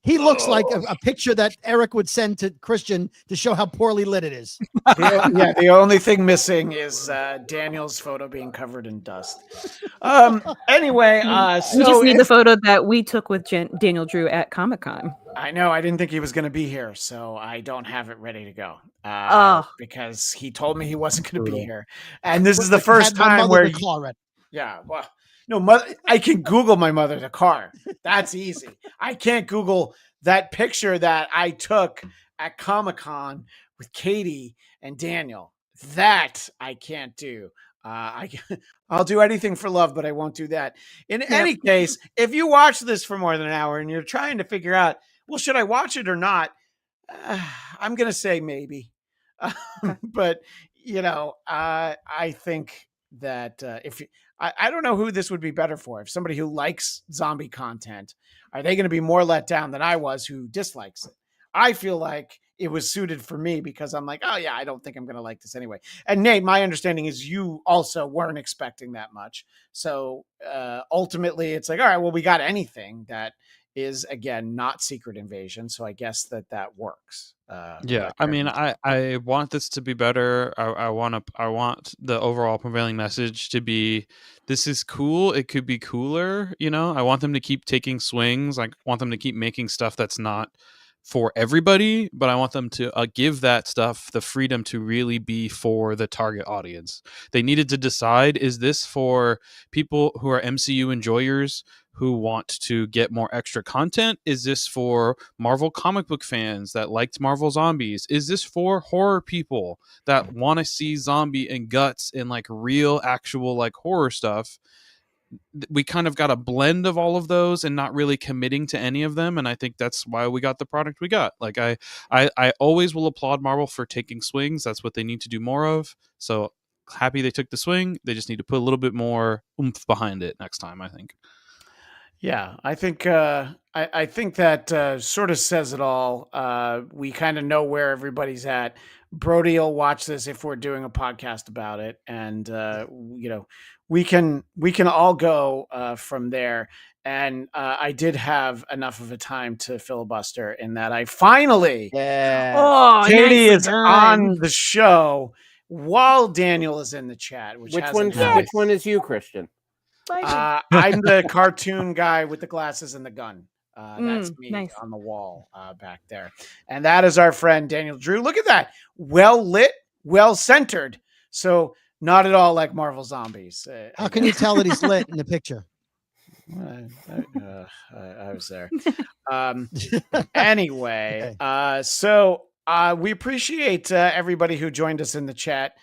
He looks like a picture that Eric would send to Christian to show how poorly lit it is. The only thing missing is Daniel's photo being covered in dust. Anyway, We just need the photo that we took with Daniel Drew at Comic-Con. I know I didn't think he was going to be here, so I don't have it ready to go. Because he told me he wasn't going to be here, and this is the first Had my time mother where the car ready. yeah, well, no, mother. I can Google my mother the car. That's easy. I can't Google that picture that I took at Comic-Con with Katie and Daniel. That I can't do. I'll do anything for love, but I won't do that. In any case, if you watch this for more than an hour and you're trying to figure out, well, should I watch it or not? I'm going to say maybe. But, I think that if you, I don't know who this would be better for. If somebody who likes zombie content, are they going to be more let down than I was who dislikes it? I feel like it was suited for me because I'm like, oh yeah, I don't think I'm going to like this anyway. And Nate, my understanding is you also weren't expecting that much. So ultimately it's like, all right, well, we got anything that is again, not Secret Invasion. So I guess that works. Yeah, I mean, I want this to be better. I want the overall prevailing message to be, this is cool. It could be cooler. I want them to keep taking swings. I want them to keep making stuff that's not for everybody, but I want them to give that stuff the freedom to really be for the target audience. They needed to decide, is this for people who are MCU enjoyers who want to get more extra content? Is this for Marvel comic book fans that liked Marvel Zombies? Is this for horror people that want to see zombie and guts and like real actual like horror stuff? We kind of got a blend of all of those and not really committing to any of them, and I think that's why we got the product we got. Like I always will applaud Marvel for taking swings. That's what they need to do more of. So happy they took the swing. They just need to put a little bit more oomph behind it next time, I think. Yeah, I think I think that sort of says it all. We kind of know where everybody's at. Brody will watch this if we're doing a podcast about it, and we can all go from there. And I did have enough of a time to filibuster in that I finally, Katie is on the show while Daniel is in the chat. Which one is you, Christian? I'm the cartoon guy with the glasses and the gun. That's me on the wall back there. And that is our friend Daniel Drew. Look at that. Well lit, well centered. So not at all like Marvel Zombies. How can you tell that he's lit in the picture? I was there. Anyway, so we appreciate everybody who joined us in the chat.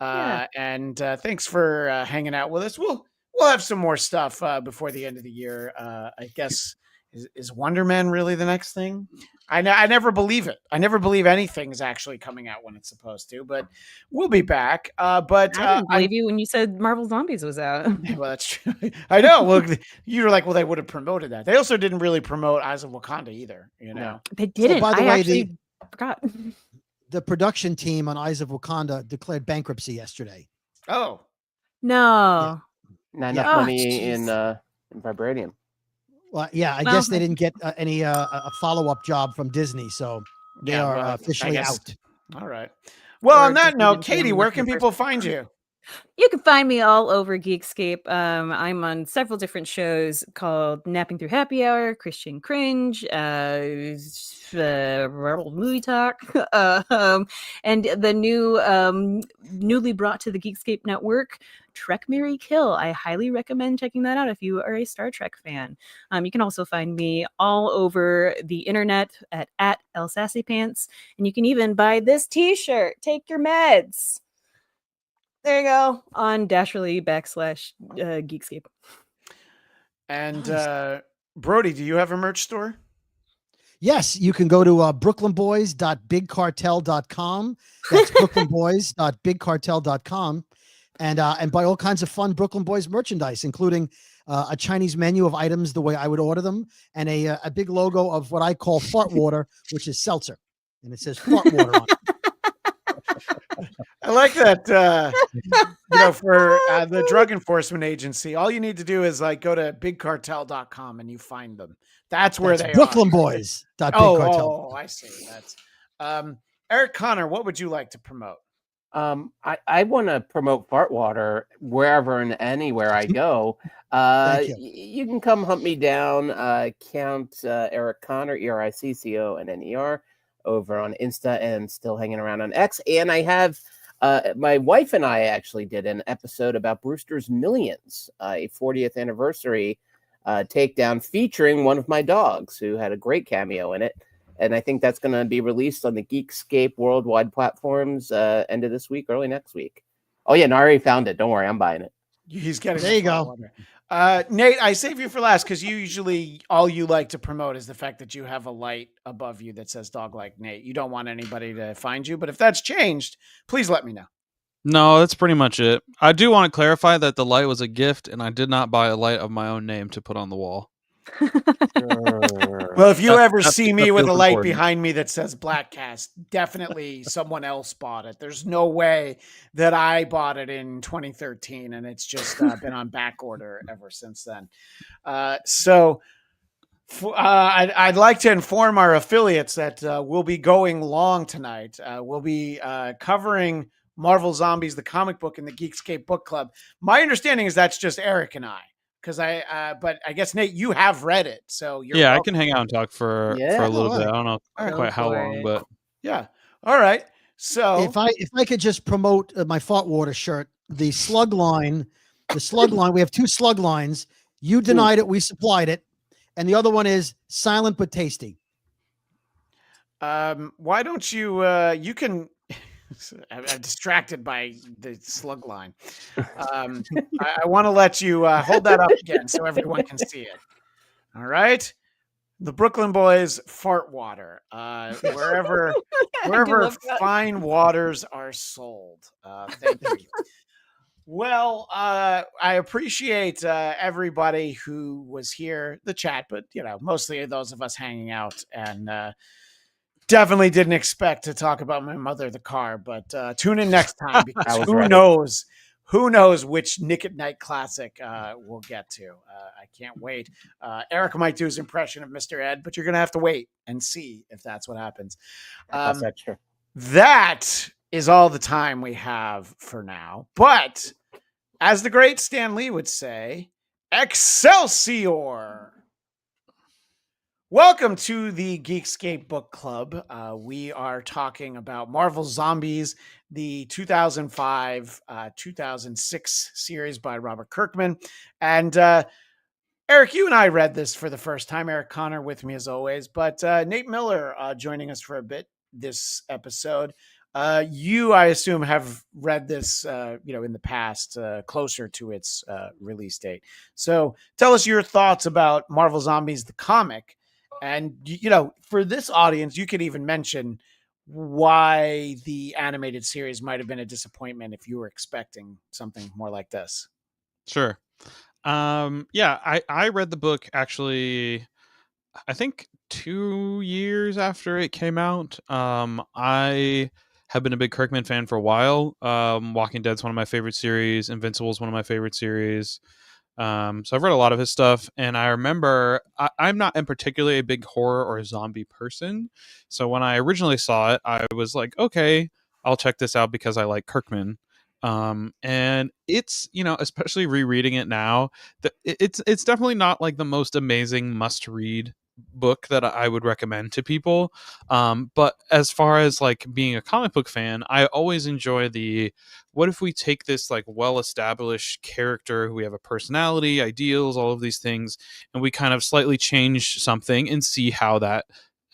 And thanks for hanging out with us. We'll have some more stuff before the end of the year. I guess is Wonder Man really the next thing? I never believe it. I never believe anything is actually coming out when it's supposed to, but we'll be back. But I didn't believe you when you said Marvel Zombies was out. well, that's true. I know. Well, you were like, well, they would have promoted that. They also didn't really promote Eyes of Wakanda either. You know, No. They didn't. by the I way, actually forgot. the production team on Eyes of Wakanda declared bankruptcy yesterday. Oh, No. Not Yeah. enough Oh, money in jeez. vibranium. Well, yeah, I Well, guess they didn't get any a follow-up job from Disney, so they yeah, are well, I officially guess- out. All right. Well, Or on that Disney note, didn't pay Katie, them where enough in can the people first find you? You can find me all over Geekscape. I'm on several different shows called Napping Through Happy Hour, Christian Cringe, Movie Talk, and the newly brought to the Geekscape network, Trek Mary Kill. I highly recommend checking that out if you are a Star Trek fan. You can also find me all over the internet at El Sassy Pants, and you can even buy this T-shirt. Take your meds. There you go, on Dasherly / Geekscape. And Nice. Brody, do you have a merch store? Yes, you can go to brooklynboys.bigcartel.com. That's brooklynboys.bigcartel.com, and buy all kinds of fun Brooklyn Boys merchandise, including a Chinese menu of items the way I would order them, and a big logo of what I call fart water, which is seltzer, and it says fart water on it. I like that. For the Drug Enforcement Agency, all you need to do is go to bigcartel.com and you find them. That's where That's they are. brooklynboys.bigcartel. I see. That's Eric Conner. What would you like to promote? I want to promote fart water wherever and anywhere I go. Thank you. You can come hunt me down. Count Eric Conner, ERICCONNER, over on Insta, and still hanging around on X. And I have my wife and I actually did an episode about Brewster's Millions, a 40th anniversary takedown featuring one of my dogs who had a great cameo in it. And I think that's going to be released on the Geekscape worldwide platforms end of this week, early next week. Oh, yeah, and I already found it. Don't worry, I'm buying it. He's getting There you go. Nate, I save you for last because you usually all you like to promote is the fact that you have a light above you that says "Dog Like Nate." You don't want anybody to find you, but if that's changed, please let me know. No, that's pretty much it. I do want to clarify that the light was a gift, and I did not buy a light of my own name to put on the wall. Well, if you ever That see me with a feels light important. behind me that says Blackcast, definitely someone else bought it. There's no way that I bought it in 2013, and it's just been on back order ever since then. I'd like to inform our affiliates that we'll be going long tonight. We'll be covering Marvel Zombies, the comic book, in the Geekscape Book Club. My understanding is that's just Eric and I. But I guess Nate, you have read it, so you're I welcome. can hang out and talk for a little bit. I don't know quite how long, but yeah. All right. So If I could just promote my fart water shirt, the slug line, we have two slug lines. You denied it, we supplied it, and the other one is silent but tasty. why don't you? You can. I'm distracted by the slug line. I want to let you hold that up again so everyone can see it. All right. The Brooklyn Boys fart water. Wherever fine waters are sold. Thank you. Well, I appreciate everybody who was here, the chat, but mostly those of us hanging out, and definitely didn't expect to talk about my mother, the car, but tune in next time because who knows which Nick at Night classic we'll get to. I can't wait. Eric might do his impression of Mr. Ed, but you're going to have to wait and see if that's what happens. That's true. That is all the time we have for now. But as the great Stan Lee would say, Excelsior! Welcome to the Geekscape Book Club. We are talking about Marvel Zombies, the 2005-2006 series by Robert Kirkman. And Eric, you and I read this for the first time. Eric Conner with me as always, but Nate Miller joining us for a bit this episode. You, I assume, have read this, in the past, closer to its release date. So tell us your thoughts about Marvel Zombies, the comic. And, for this audience, you could even mention why the animated series might have been a disappointment if you were expecting something more like this. Sure. Yeah, I read the book actually, I think 2 years after it came out. I have been a big Kirkman fan for a while. Walking Dead's one of my favorite series. Invincible's one of my favorite series. So I've read a lot of his stuff, and I remember I'm not in particularly a big horror or zombie person. So when I originally saw it, I was like, okay, I'll check this out because I like Kirkman. And it's, especially rereading it now, it's definitely not like the most amazing must read book that I would recommend to people. But as far as like being a comic book fan, I always enjoy the, what if we take this like well established character who we have a personality, ideals, all of these things, and we kind of slightly change something and see how that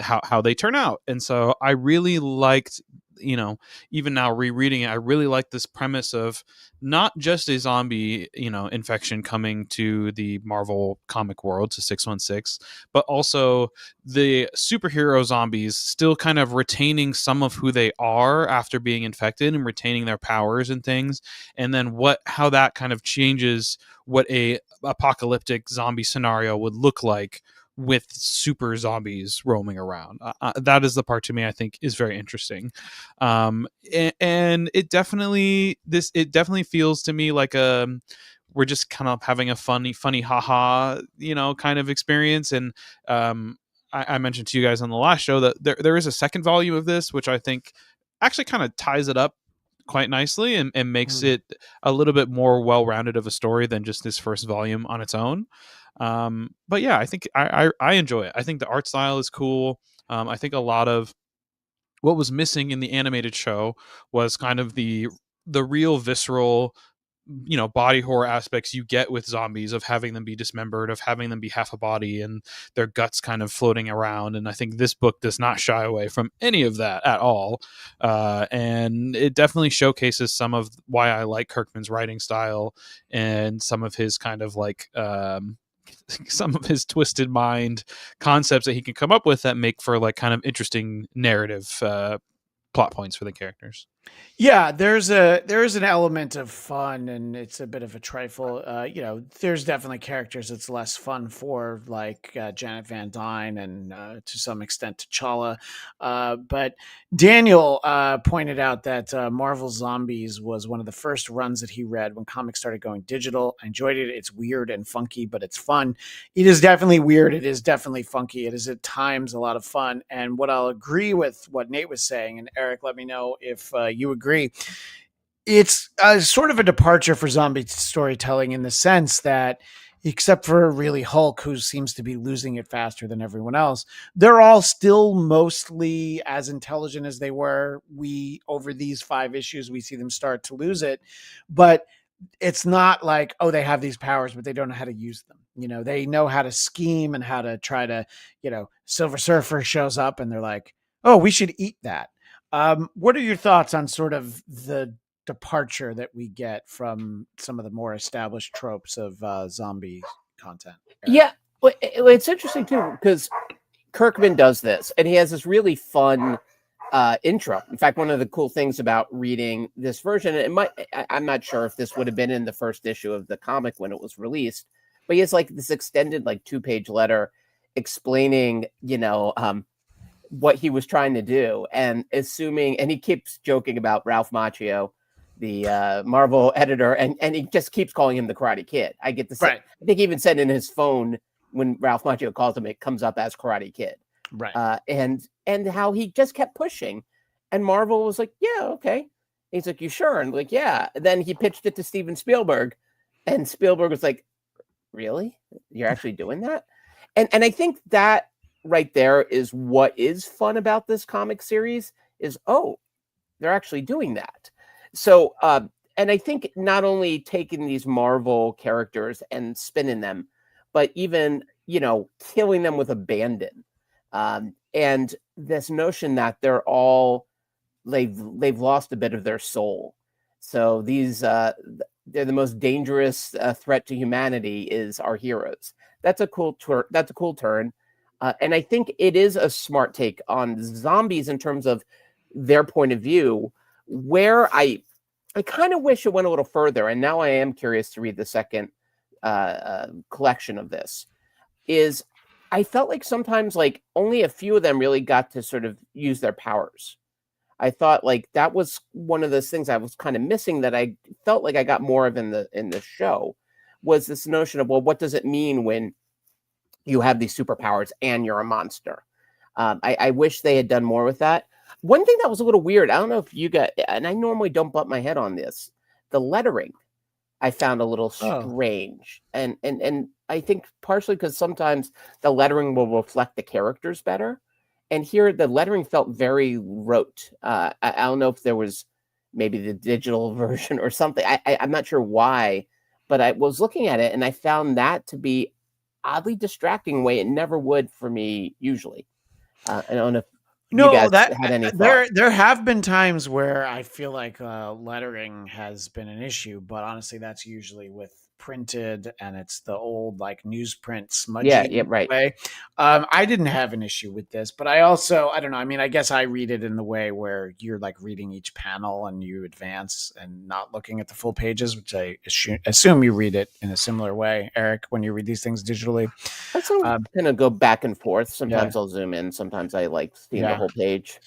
how they turn out. And so I really liked, even now rereading it, I really like this premise of not just a zombie, infection coming to the Marvel comic world, to 616, but also the superhero zombies still kind of retaining some of who they are after being infected and retaining their powers and things. And then how that kind of changes what a apocalyptic zombie scenario would look like with super zombies roaming around. That is the part to me I think is very interesting. And it definitely feels to me like we're just kind of having a funny haha, kind of experience. And I mentioned to you guys on the last show that there is a second volume of this, which I think actually kind of ties it up quite nicely and makes it a little bit more well-rounded of a story than just this first volume on its own. But yeah, I think I enjoy it. I think the art style is cool. I think a lot of what was missing in the animated show was kind of the real visceral, body horror aspects you get with zombies, of having them be dismembered, of having them be half a body and their guts kind of floating around. And I think this book does not shy away from any of that at all. And it definitely showcases some of why I like Kirkman's writing style and some of his kind of like some of his twisted mind concepts that he can come up with that make for like kind of interesting narrative plot points for the characters. Yeah, there is an element of fun, and it's a bit of a trifle. There's definitely characters it's less fun for, like Janet Van Dyne and to some extent T'Challa. But Daniel pointed out that Marvel Zombies was one of the first runs that he read when comics started going digital. I enjoyed it. It's weird and funky, but it's fun. It is definitely weird. It is definitely funky. It is at times a lot of fun. And what I'll agree with what Nate was saying, and Eric, let me know if you agree. It's sort of a departure for zombie storytelling in the sense that, except for really Hulk, who seems to be losing it faster than everyone else, they're all still mostly as intelligent as they were. Over these 5 issues, we see them start to lose it, but it's not like, oh, they have these powers, but they don't know how to use them. They know how to scheme and how to try to, Silver Surfer shows up and they're like, oh, we should eat that. What are your thoughts on sort of the departure that we get from some of the more established tropes of zombie content? Eric? Yeah, it's interesting too because Kirkman does this, and he has this really fun intro. In fact, one of the cool things about reading this version, I'm not sure if this would have been in the first issue of the comic when it was released, but he has like this extended like 2-page letter explaining, what he was trying to do, and he keeps joking about Ralph Macchio, the Marvel editor, and he just keeps calling him the Karate Kid. I get the same. Right. I think he even said in his phone when Ralph Macchio calls him, it comes up as Karate Kid. Right. And how he just kept pushing, and Marvel was like, yeah, okay. He's like, you sure? And like, yeah. Then he pitched it to Steven Spielberg, and Spielberg was like, really? You're actually doing that? And I think that right there is what is fun about this comic series is, oh, they're actually doing that. So, and I think not only taking these Marvel characters and spinning them, but even, killing them with abandon. And this notion that they're all they've lost a bit of their soul. So these they're the most dangerous threat to humanity is our heroes. That's a cool turn, and I think it is a smart take on zombies in terms of their point of view. Where I kind of wish it went a little further, and now I am curious to read the second collection of this. Is I felt like sometimes like only a few of them really got to sort of use their powers. I thought like that was one of those things I was kind of missing that I felt like I got more of in the show, was this notion of, well, what does it mean when you have these superpowers and you're a monster? I wish they had done more with that. One thing that was a little weird, I don't know if you got, and I normally don't butt my head on this, the lettering I found a little strange. And I think partially because sometimes the lettering will reflect the characters better. And here the lettering felt very rote. I don't know if there was maybe the digital version or something. I'm not sure why, but I was looking at it and I found that to be oddly distracting way it never would for me usually. I don't know if you guys had any thoughts. There have been times where I feel like lettering has been an issue, but honestly, that's usually with printed and it's the old like newsprint smudgy right. way. I didn't have an issue with this, but I don't know. I mean, I guess I read it in the way where you're like reading each panel and you advance and not looking at the full pages, which I assume you read it in a similar way, Eric, when you read these things digitally. I sort of kind of go back and forth. Sometimes I'll zoom in. Sometimes I like seeing the whole page.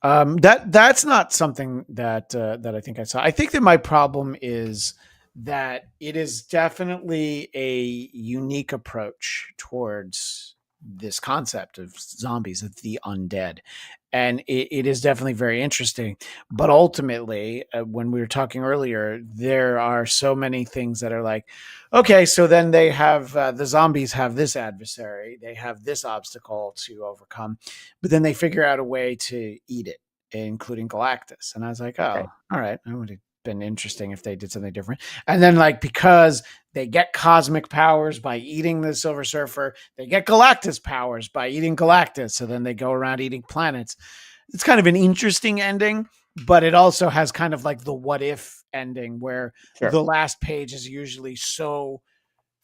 That's not something that I think I saw. I think that my problem is that it is definitely a unique approach towards this concept of zombies, of the undead. And it is definitely very interesting. But ultimately, when we were talking earlier, there are so many things that are like, okay, so then they have the zombies have this adversary, they have this obstacle to overcome, but then they figure out a way to eat it, including Galactus. And I was like, oh, all right, I would have been interesting if they did something different. And then like, because they get cosmic powers by eating the Silver Surfer, they get Galactus powers by eating Galactus. So then they go around eating planets. It's kind of an interesting ending, but it also has kind of like the what if ending where the last page is usually so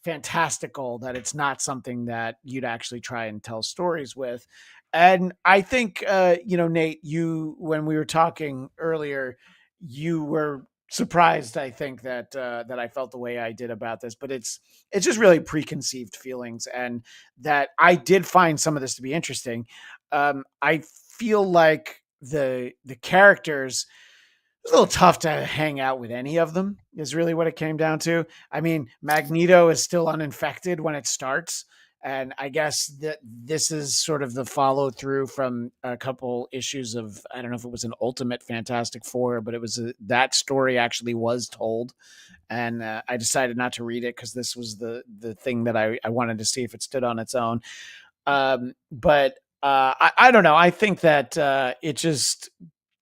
fantastical that it's not something that you'd actually try and tell stories with. And I think, Nate, when we were talking earlier, you were surprised, I think, that I felt the way I did about this, but it's just really preconceived feelings, and that I did find some of this to be interesting. I feel like the characters, it was a little tough to hang out with any of them, is really what it came down to. I mean, Magneto is still uninfected when it starts. And I guess that this is sort of the follow through from a couple issues of, I don't know if it was an Ultimate Fantastic Four, but it was that story actually was told. And I decided not to read it because this was the thing that I wanted to see if it stood on its own. But I don't know. I think that it just,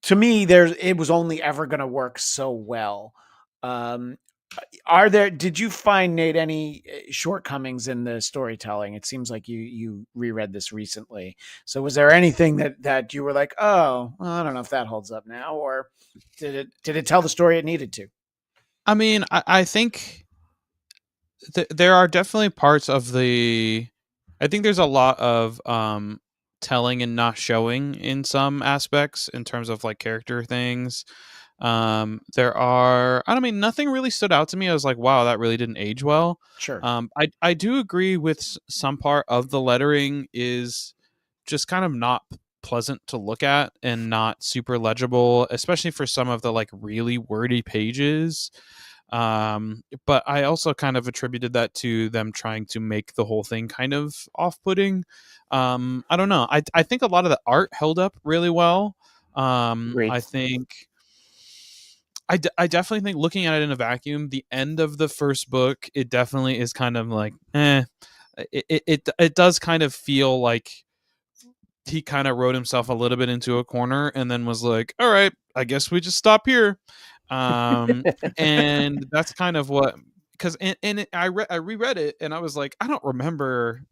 to me, it was only ever going to work so well. Did you find, Nate, any shortcomings in the storytelling? It seems like you reread this recently. So was there anything that you were like, oh, well, I don't know if that holds up now, or did it tell the story it needed to? I mean, I think there are definitely parts of I think there's a lot of telling and not showing in some aspects in terms of like character things. Nothing really stood out to me. I was like, wow, that really didn't age well. Sure. I do agree with some part of the lettering is just kind of not pleasant to look at and not super legible, especially for some of the like really wordy pages. But I also kind of attributed that to them trying to make the whole thing kind of off-putting. I don't know. I think a lot of the art held up really well. I think I definitely think, looking at it in a vacuum, the end of the first book, it definitely is kind of like, it does kind of feel like he kind of wrote himself a little bit into a corner and then was like, all right, I guess we just stop here. And that's kind of what, because I reread it and I was like, I don't remember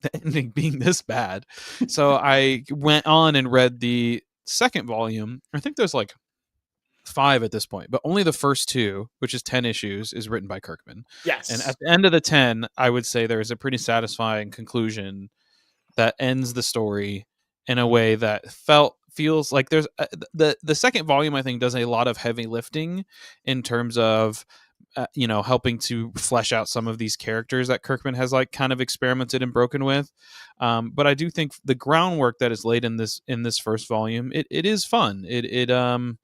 the ending being this bad. So I went on and read the second volume, I think there's like 5 at this point, but only the first 2, which is 10 issues, is written by Kirkman. Yes. And at the end of the 10, I would say there is a pretty satisfying conclusion that ends the story in a way that feels like there's the second volume, I think, does a lot of heavy lifting in terms of helping to flesh out some of these characters that Kirkman has like kind of experimented and broken with. But I do think the groundwork that is laid in this first volume, it is fun. So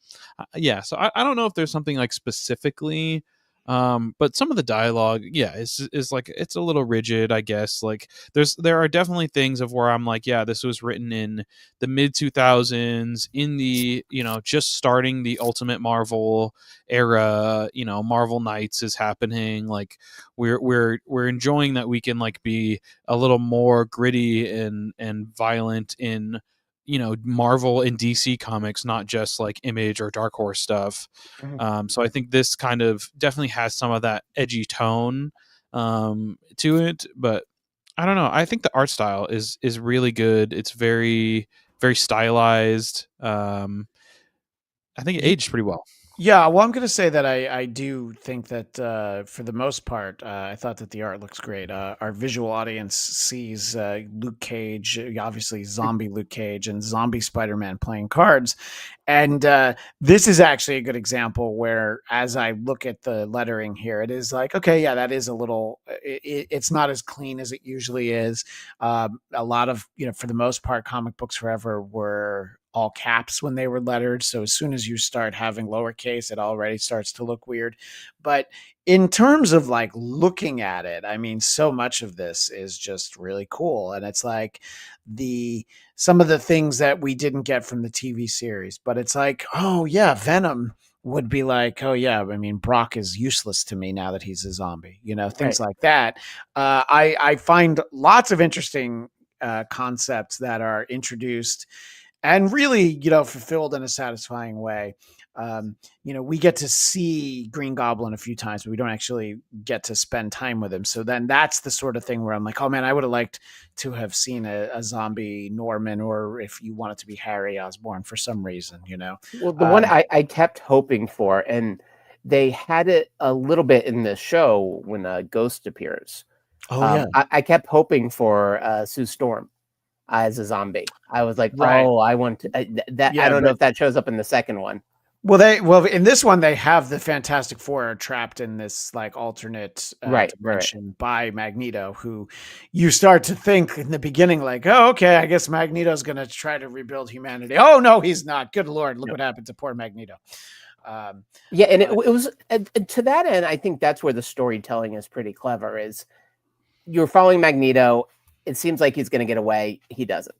I don't know if there's something like specifically, but some of the dialogue, is like, it's a little rigid, I guess. Like there are definitely things of where I'm like, yeah, this was written in the mid 2000s in the, just starting the Ultimate Marvel era, Marvel Knights is happening. Like we're enjoying that we can like be a little more gritty and violent in Marvel and DC comics, not just like Image or Dark Horse stuff. So I think this kind of definitely has some of that edgy tone to it, but I don't know. I think the art style is really good. It's very, very stylized. I think it aged pretty well. Yeah, well, I'm going to say that I do think that for the most part, I thought that the art looks great. Our visual audience sees Luke Cage, obviously zombie Luke Cage, and zombie Spider-Man playing cards. And this is actually a good example where, as I look at the lettering here, it is like, okay, yeah, that is a little, it's not as clean as it usually is. A lot of, for the most part, comic books forever were all caps when they were lettered. So as soon as you start having lowercase, it already starts to look weird. But in terms of like looking at it, I mean, so much of this is just really cool. And it's like some of the things that we didn't get from the TV series, but it's like, oh yeah, Venom would be like, oh yeah, I mean, Brock is useless to me now that he's a zombie, things like that. I find lots of interesting concepts that are introduced and really, fulfilled in a satisfying way. We get to see Green Goblin a few times, but we don't actually get to spend time with him. So then that's the sort of thing where I'm like, oh man, I would have liked to have seen a zombie Norman, or if you want it to be Harry Osborn for some reason, Well, the one I kept hoping for, and they had it a little bit in the show when Ghost appears. Oh yeah. I kept hoping for Sue Storm as a zombie. I was like, right. Oh, I want to, that. Yeah, I don't know if that shows up in the second one. Well, in this one, they have the Fantastic Four are trapped in this like alternate dimension by Magneto, who you start to think in the beginning, like, oh, okay, I guess Magneto's going to try to rebuild humanity. Oh, no, he's not. Good Lord. Look what happened to poor Magneto. And it was to that end, I think that's where the storytelling is pretty clever, is you're following Magneto. It seems like he's going to get away. He doesn't.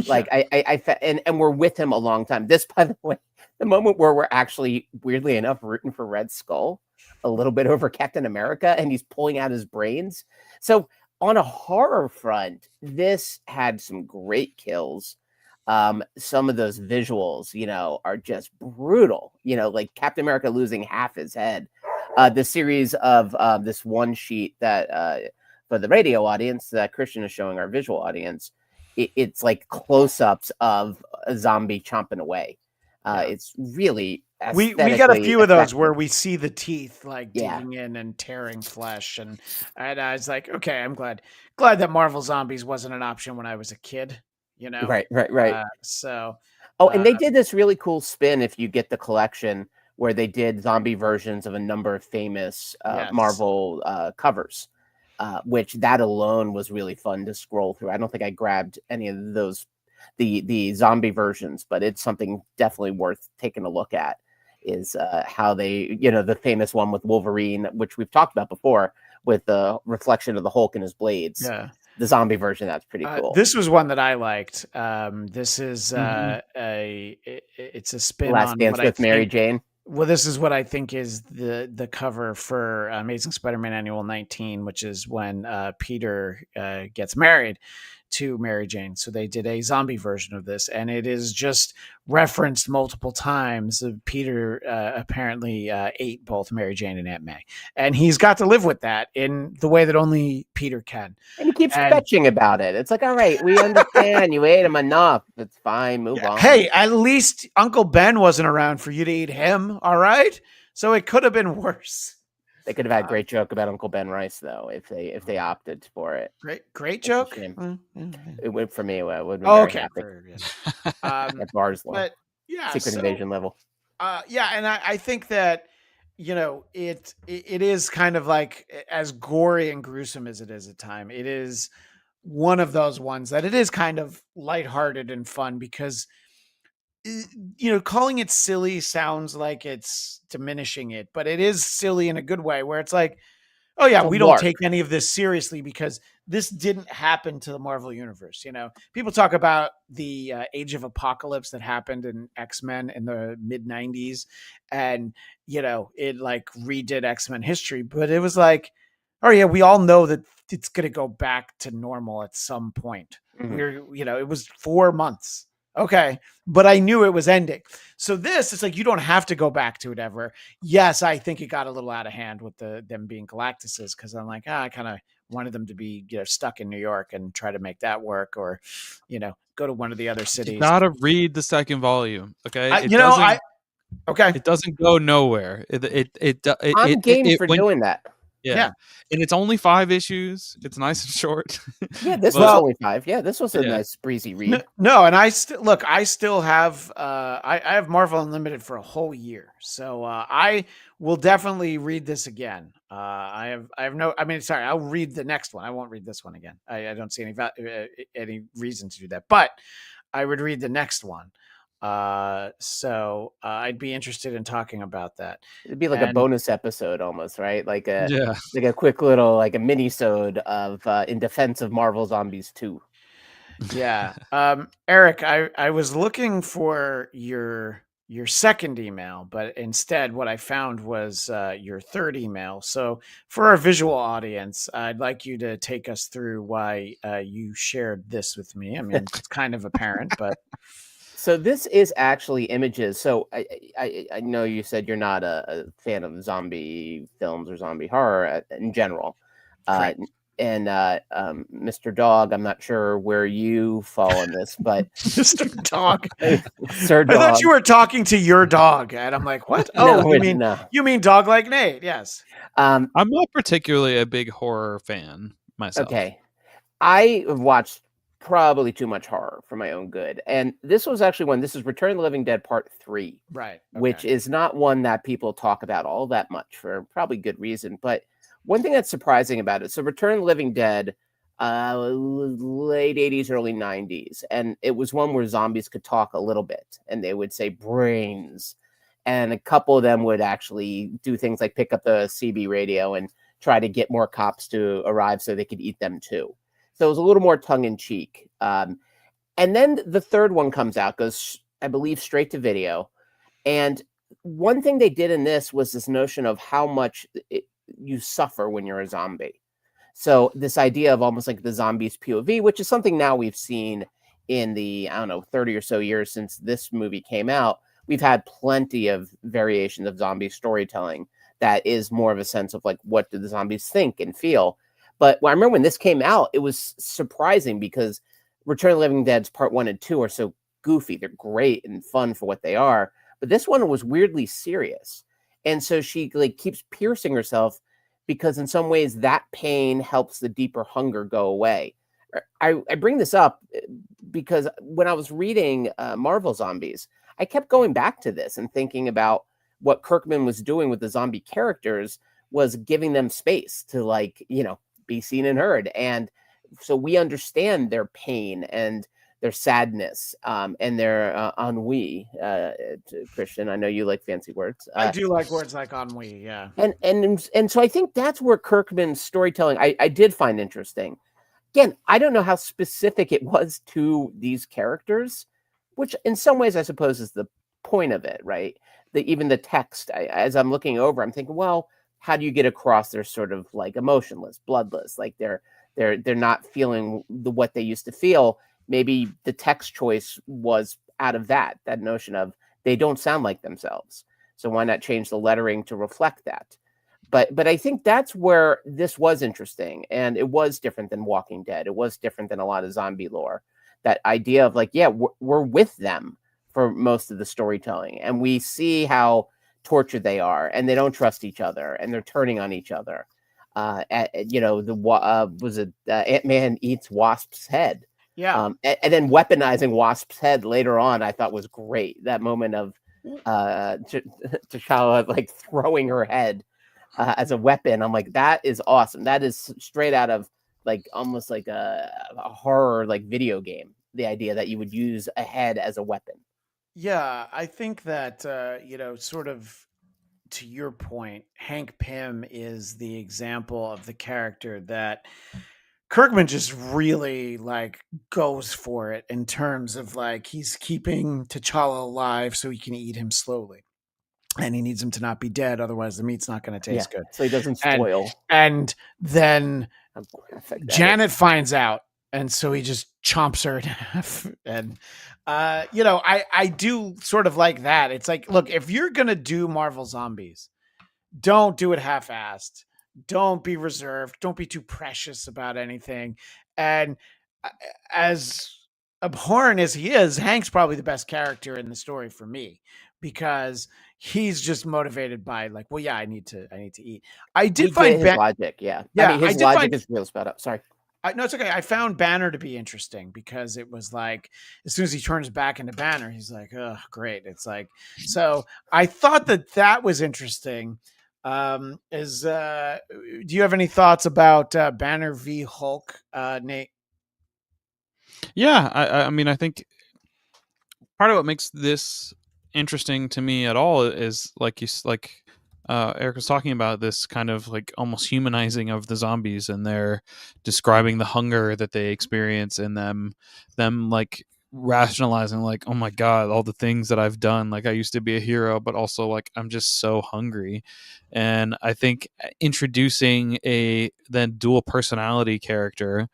Like and we're with him a long time. This, by the way, the moment where we're actually, weirdly enough, rooting for Red Skull a little bit over Captain America, and he's pulling out his brains. So on a horror front, this had some great kills. Some of those visuals, are just brutal. Like Captain America losing half his head. The series of this one sheet that for the radio audience that Christian is showing our visual audience, it's like close-ups of a zombie chomping away. It's really we got a few of those where we see the teeth like digging in and tearing flesh, and I was like, okay, I'm glad that Marvel Zombies wasn't an option when I was a kid. Right. And they did this really cool spin, if you get the collection, where they did zombie versions of a number of famous Marvel covers. Which that alone was really fun to scroll through. I don't think I grabbed any of those, the zombie versions, but it's something definitely worth taking a look at, is how they, the famous one with Wolverine, which we've talked about before, with the reflection of the Hulk and his blades. Yeah. The zombie version, that's pretty cool. This was one that I liked. This is it's a spin Last on Dance with Mary Jane. Well, this is what I think is the cover for Amazing Spider-Man Annual 19, which is when Peter gets married to Mary Jane. So they did a zombie version of this, and it is just referenced multiple times. Peter apparently ate both Mary Jane and Aunt May, and he's got to live with that in the way that only Peter can. And he keeps And- fetching about it. It's like, all right, we understand. You ate him enough. It's fine. Move on. Hey, at least Uncle Ben wasn't around for you to eat him, all right? So it could have been worse. They could have had a great joke about Uncle Ben Rice, though, if they opted for it. Great That's a joke. shame. Yeah. It went for me. It would have been Oh, very okay. happy. Um, At Bars level. but yeah, Secret Invasion level. Yeah, and I think that it is kind of like, as gory and gruesome as it is at time, it is one of those ones that it is kind of lighthearted and fun because calling it silly sounds like it's diminishing it, but it is silly in a good way where it's like, oh yeah, It's a we don't lark. take any of this seriously because this didn't happen to the Marvel universe. People talk about the Age of Apocalypse that happened in X-Men in the mid 90s. And, it like redid X-Men history, but it was like, oh yeah, we all know that it's going to go back to normal at some point. Mhm. It was 4 months. Okay. But I knew it was ending. So it's like, you don't have to go back to it ever. Yes, I think it got a little out of hand with them being Galactuses, because I'm like, I kind of wanted them to be stuck in New York and try to make that work, or go to one of the other cities. You gotta read the second volume, okay? Okay. It doesn't go nowhere. I'm game for doing that. Yeah. And it's only 5 issues. It's nice and short. Yeah, this But- was only 5. Yeah, this was a Yeah. nice breezy read. No, and I still have I have Marvel Unlimited for a whole year, so I will definitely read this again. I'll read the next one. I won't read this one again. I don't see any reason to do that, but I would read the next one. So I'd be interested in talking about that. It'd be like a bonus episode almost, right? Like a quick little, like a mini-sode of in defense of Marvel Zombies 2. Yeah. Eric, I was looking for your second email, but instead what I found was your third email. So for our visual audience, I'd like you to take us through why you shared this with me. I mean, it's kind of apparent, but So this is actually images. So I know you said you're not a fan of zombie films or zombie horror in general. And Mr. Dog, I'm not sure where you fall on this, but Mr. Dog. Sir Dog. I thought you were talking to your dog, and I'm like, what? No, Oh, you mean Dog Like Nate? Yes. I'm not particularly a big horror fan myself. Okay. I have watched probably too much horror for my own good. And this was actually this is Return of the Living Dead Part 3. Right. Okay. Which is not one that people talk about all that much for probably good reason. But one thing that's surprising about it, so Return of the Living Dead, late 80s, early 90s. And it was one where zombies could talk a little bit. And they would say brains. And a couple of them would actually do things like pick up the CB radio and try to get more cops to arrive so they could eat them too. So it was a little more tongue-in-cheek. And then the third one comes out, goes, I believe, straight to video. And one thing they did in this was this notion of how much you suffer when you're a zombie. So this idea of almost like the zombie's POV, which is something now we've seen in the, 30 or so years since this movie came out. We've had plenty of variations of zombie storytelling that is more of a sense of like, what do the zombies think and feel? But I remember when this came out, it was surprising because Return of the Living Dead's Part 1 and 2 are so goofy. They're great and fun for what they are. But this one was weirdly serious. And so she keeps piercing herself because in some ways that pain helps the deeper hunger go away. I bring this up because when I was reading Marvel Zombies, I kept going back to this and thinking about what Kirkman was doing with the zombie characters was giving them space to be seen and heard. And so we understand their pain and their sadness and their ennui. Christian, I know you like fancy words. I do like words like ennui, yeah. And so I think that's where Kirkman's storytelling I did find interesting. Again, I don't know how specific it was to these characters, which in some ways I suppose is the point of it, right? Even the text, as I'm looking over, I'm thinking, well, how do you get across they're sort of like emotionless, bloodless, like they're not feeling what they used to feel? Maybe the text choice was out of that notion of they don't sound like themselves. So why not change the lettering to reflect that? But I think that's where this was interesting, and it was different than Walking Dead. It was different than a lot of zombie lore. That idea of like, yeah, we're with them for most of the storytelling, and we see how tortured they are, and they don't trust each other, and they're turning on each other. Was it Ant-Man eats Wasp's head? Yeah. And then weaponizing Wasp's head later on, I thought was great. That moment of T'Challa like throwing her head as a weapon. I'm like, that is awesome. That is straight out of like almost like a horror like video game. The idea that you would use a head as a weapon. Yeah, I think that sort of to your point, Hank Pym is the example of the character that Kirkman just really like goes for it in terms of like he's keeping T'Challa alive so he can eat him slowly. And he needs him to not be dead, otherwise the meat's not going to taste good. So he doesn't spoil. And then I'm graphic, Janet finds out, and so he just chomps her in half. And I do sort of like that. It's like, look, if you're gonna do Marvel Zombies, don't do it half-assed. Don't be reserved. Don't be too precious about anything. And as abhorrent as he is, Hank's probably the best character in the story for me, because he's just motivated by like, well, yeah, I need to eat. I did find his logic, yeah. Yeah, I mean, his logic is real spelled out. Sorry. No, it's okay. I found Banner to be interesting because it was like, as soon as he turns back into Banner, he's like, oh, great. It's like, so I thought that was interesting. Do you have any thoughts about Banner v Hulk, Nate? Yeah, I mean, I think part of what makes this interesting to me at all is like Eric was talking about, this kind of like almost humanizing of the zombies, and they're describing the hunger that they experience in them like rationalizing like, oh my god, all the things that I've done, like I used to be a hero, but also like I'm just so hungry. And I think introducing a then dual personality character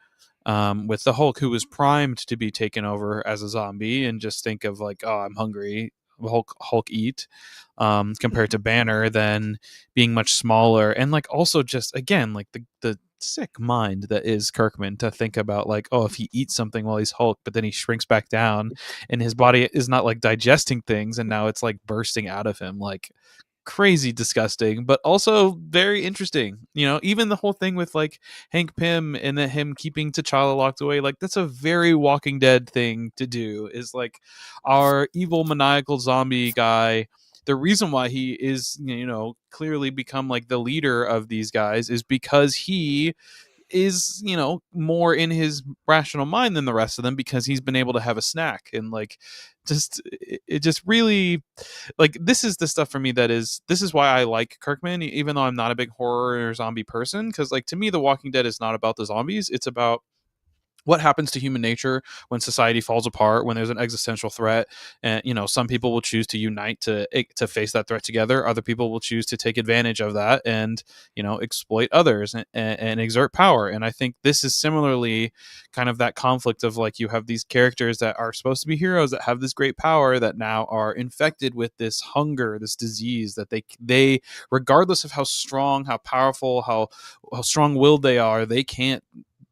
with the Hulk, who was primed to be taken over as a zombie and just think of like, oh, I'm hungry, Hulk eat, compared to Banner then being much smaller, and like also just again like the sick mind that is Kirkman to think about like, oh, if he eats something while he's Hulk, but then he shrinks back down and his body is not like digesting things, and now it's like bursting out of him, like crazy disgusting, but also very interesting. Even the whole thing with like Hank Pym and him keeping T'Challa locked away, like that's a very Walking Dead thing to do, is like our evil maniacal zombie guy, the reason why he is clearly become like the leader of these guys is because he is more in his rational mind than the rest of them, because he's been able to have a snack. And like it just really, like, this is the stuff for me this is why I like Kirkman, even though I'm not a big horror or zombie person, because like to me The Walking Dead is not about the zombies, it's about what happens to human nature when society falls apart, when there's an existential threat. And some people will choose to unite to face that threat together, other people will choose to take advantage of that and exploit others and exert power. And I think this is similarly kind of that conflict of like, you have these characters that are supposed to be heroes that have this great power that now are infected with this hunger, this disease, that they regardless of how strong, how powerful, how strong-willed they are, they can't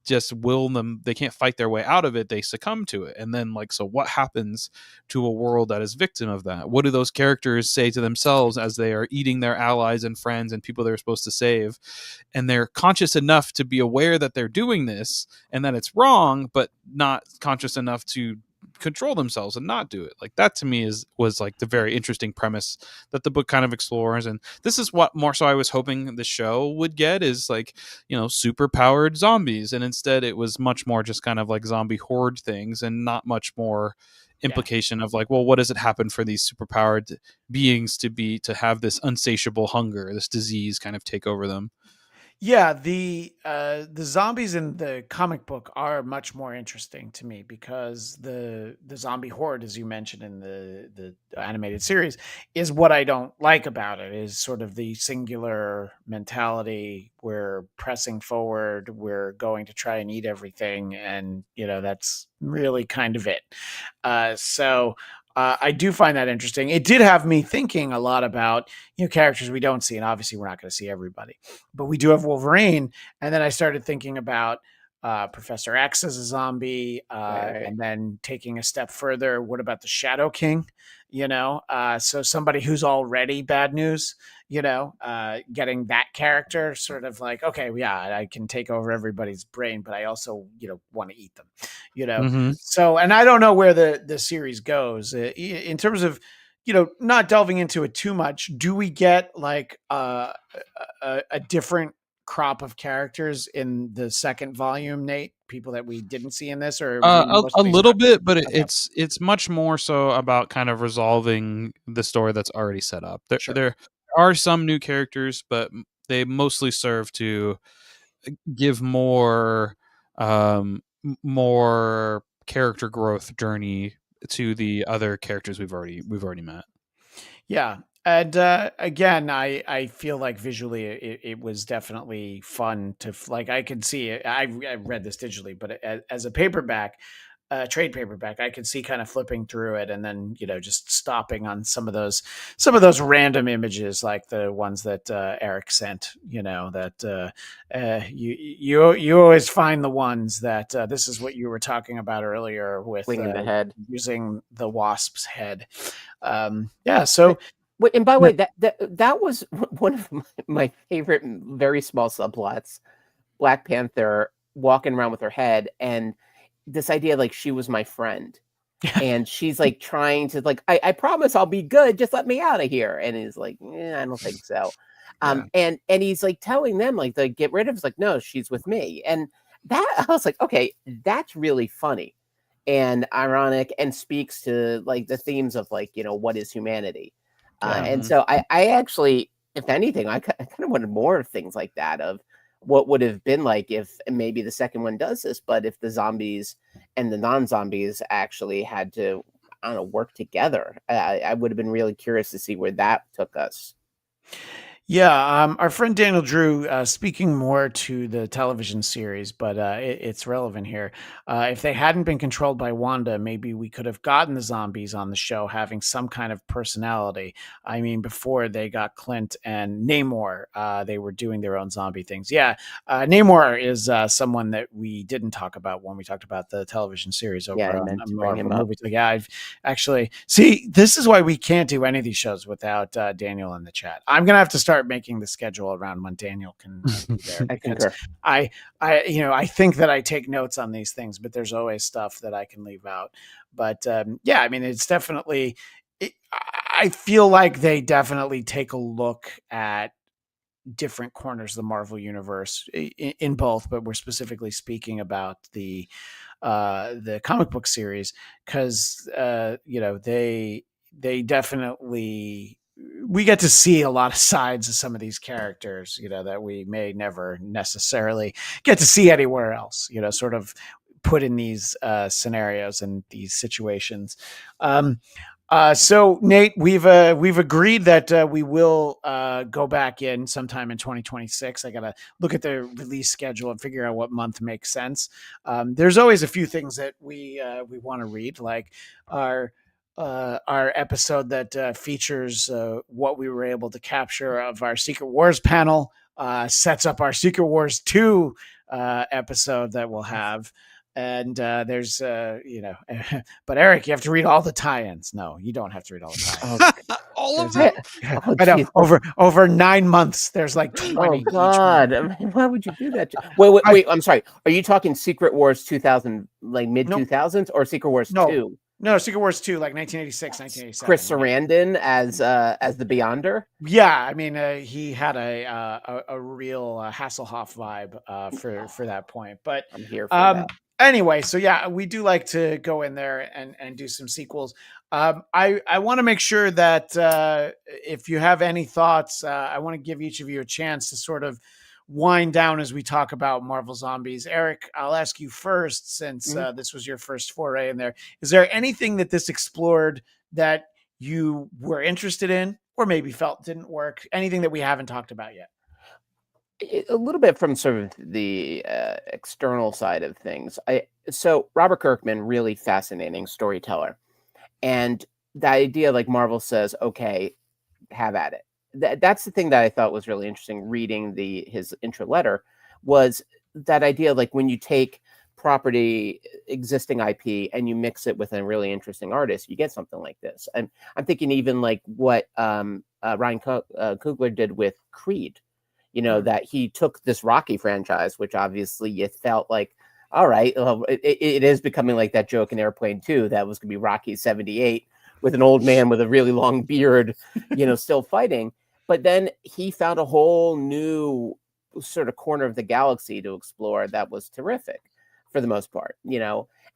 just will them, they can't fight their way out of it, they succumb to it. And then like, so what happens to a world that is victim of that? What do those characters say to themselves as they are eating their allies and friends and people they're supposed to save? And they're conscious enough to be aware that they're doing this and that it's wrong, but not conscious enough to control themselves and not do it. Like that to me was like the very interesting premise that the book kind of explores. And this is what more so I was hoping the show would get, is like super powered zombies, and instead it was much more just kind of like zombie horde things, and not much more implication of like, well, what does it happen for these superpowered beings to have this unsatiable hunger, this disease kind of take over them? Yeah, the zombies in the comic book are much more interesting to me because the zombie horde, as you mentioned in the animated series, is what I don't like about it. Is sort of the singular mentality. We're pressing forward. We're going to try and eat everything, and that's really kind of it. So. I do find that interesting. It did have me thinking a lot about characters we don't see, and obviously we're not going to see everybody, but we do have Wolverine. And then I started thinking about Professor X as a zombie, Right. and then taking a step further, what about the Shadow King? So somebody who's already bad news, getting that character sort of like, okay, yeah, I can take over everybody's brain, but I also, want to eat them, Mhm. So, and I don't know where the series goes in terms of, not delving into it too much. Do we get like a different crop of characters in the second volume, Nate? People that we didn't see in this, or we A mostly little stuck? bit, but Okay, it's much more so about kind of resolving the story that's already set up. There sure. there are some new characters, but they mostly serve to give more more character growth journey to the other characters we've already met. Yeah. And again, I feel like visually it was definitely fun to like. I could see it. I read this digitally, but as a paperback, trade paperback, I could see kind of flipping through it and then just stopping on some of those random images, like the ones that Eric sent. That you always find the ones that this is what you were talking about earlier with Flinging the head. using the wasp's head. Yeah. So. Wait, and by the way, that was one of my favorite, very small subplots. Black Panther walking around with her head, and this idea like she was my friend, and she's like trying to like, I promise I'll be good. Just let me out of here. And he's like, I don't think so. Yeah. And he's like telling them like to get rid of. It's like, no, she's with me. And that I was like, okay, that's really funny and ironic, and speaks to like the themes of like what is humanity. Yeah. And so I actually, if anything, I kind of wanted more of things like that of what would have been like if maybe the second one does this, but if the zombies and the non-zombies actually had to, I don't know, work together. I would have been really curious to see where that took us. Yeah, our friend Daniel Drew, speaking more to the television series, but it's relevant here. If they hadn't been controlled by Wanda, maybe we could have gotten the zombies on the show having some kind of personality. I mean, before they got Clint and Namor, they were doing their own zombie things. Yeah, Namor is someone that we didn't talk about when we talked about the television series Yeah, over I on meant to bring Marvel him up. Movies. Like, yeah, I've actually see. This is why we can't do any of these shows without Daniel in the chat. I'm gonna have to start making the schedule around when Daniel can be there. I Because concur. I think that I take notes on these things, but there's always stuff that I can leave out. But yeah, I mean, it's definitely. I feel like they definitely take a look at different corners of the Marvel universe in both, but we're specifically speaking about the comic book series because they definitely, we get to see a lot of sides of some of these characters that we may never necessarily get to see anywhere else, sort of put in these scenarios and these situations. So Nate, we've agreed that we will go back in sometime in 2026. I gotta look at the release schedule and figure out what month makes sense. There's always a few things that we want to read, like our episode that features what we were able to capture of our Secret Wars panel, sets up our Secret Wars 2 episode that we'll have. And there's but Eric, you have to read all the tie-ins. No, you don't have to read all the tie-ins. All of There's them. Oh, I know geez. over 9 months. There's like 20 Oh each month. God! I mean, why would you do that? Wait! I'm sorry. Are you talking Secret Wars 2000, like mid 2000s, or Secret Wars No. 2? No, Secret Wars 2, like 1986, 1987. Chris Sarandon as the Beyonder. Yeah, I mean, he had a real Hasselhoff vibe for that point. But I'm here for that. anyway, so yeah, we do like to go in there and do some sequels. I want to make sure that if you have any thoughts, I want to give each of you a chance to sort of wind down as we talk about Marvel Zombies. Eric, I'll ask you first, since this was your first foray in there. Is there anything that this explored that you were interested in, or maybe felt didn't work? Anything that we haven't talked about yet? A little bit from sort of the external side of things. So Robert Kirkman, really fascinating storyteller, and the idea, like Marvel says, okay, have at it. That's the thing that I thought was really interesting reading his intro letter, was that idea, like when you take property, existing IP, and you mix it with a really interesting artist, you get something like this. And I'm thinking even like what Ryan Coogler did with Creed, that he took this Rocky franchise, which obviously you felt like, all right, well, it is becoming like that joke in Airplane 2 that was going to be Rocky 78 with an old man with a really long beard, still fighting. But then he found a whole new sort of corner of the galaxy to explore that was terrific for the most part,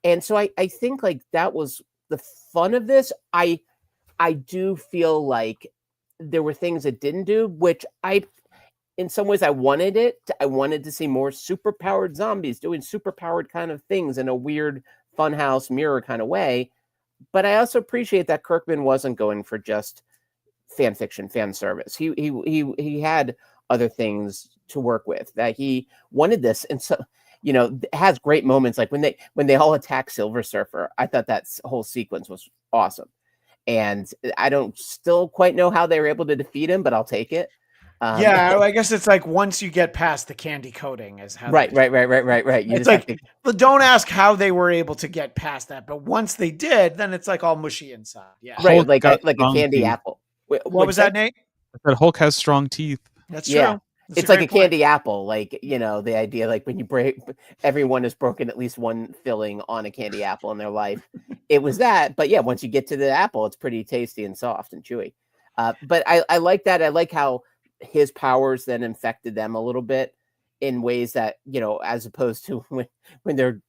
And so I think like that was the fun of this. I do feel like there were things it didn't do, which in some ways I wanted it. I wanted to see more superpowered zombies doing superpowered kind of things in a weird funhouse mirror kind of way. But I also appreciate that Kirkman wasn't going for just fan fiction, fan service. He had other things to work with, that he wanted this. And so, it has great moments. Like when they all attack Silver Surfer, I thought that whole sequence was awesome. And I don't still quite know how they were able to defeat him, but I'll take it. I guess it's like once you get past the candy coating is how. Right. It's like, but don't ask how they were able to get past that. But once they did, then it's like all mushy inside. Yeah, right, like a candy apple. What was that, Nate? That Hulk has strong teeth. That's true. Yeah. It's like a candy apple, like, the idea, like when you break, everyone has broken at least one filling on a candy apple in their life. It was that, but yeah, once you get to the apple, it's pretty tasty and soft and chewy. But I like that. I like how his powers then infected them a little bit in ways that, as opposed to when they're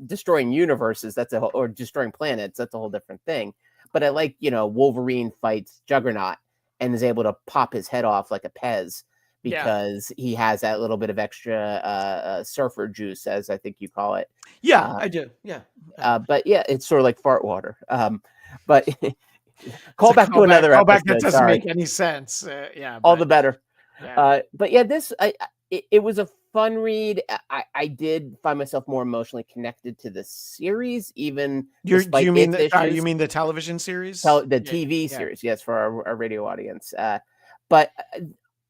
destroying universes, or destroying planets, that's a whole different thing. But I like, Wolverine fights Juggernaut and is able to pop his head off like a Pez, because he has that little bit of extra surfer juice, as I think you call it. Yeah, I do. Yeah. But yeah, it's sort of like fart water. But call back to another episode. That doesn't make any sense. All the better. Yeah. But yeah, this it was a fun read. I did find myself more emotionally connected to the series, even. You mean the television series? The TV series, yes, for our radio audience. But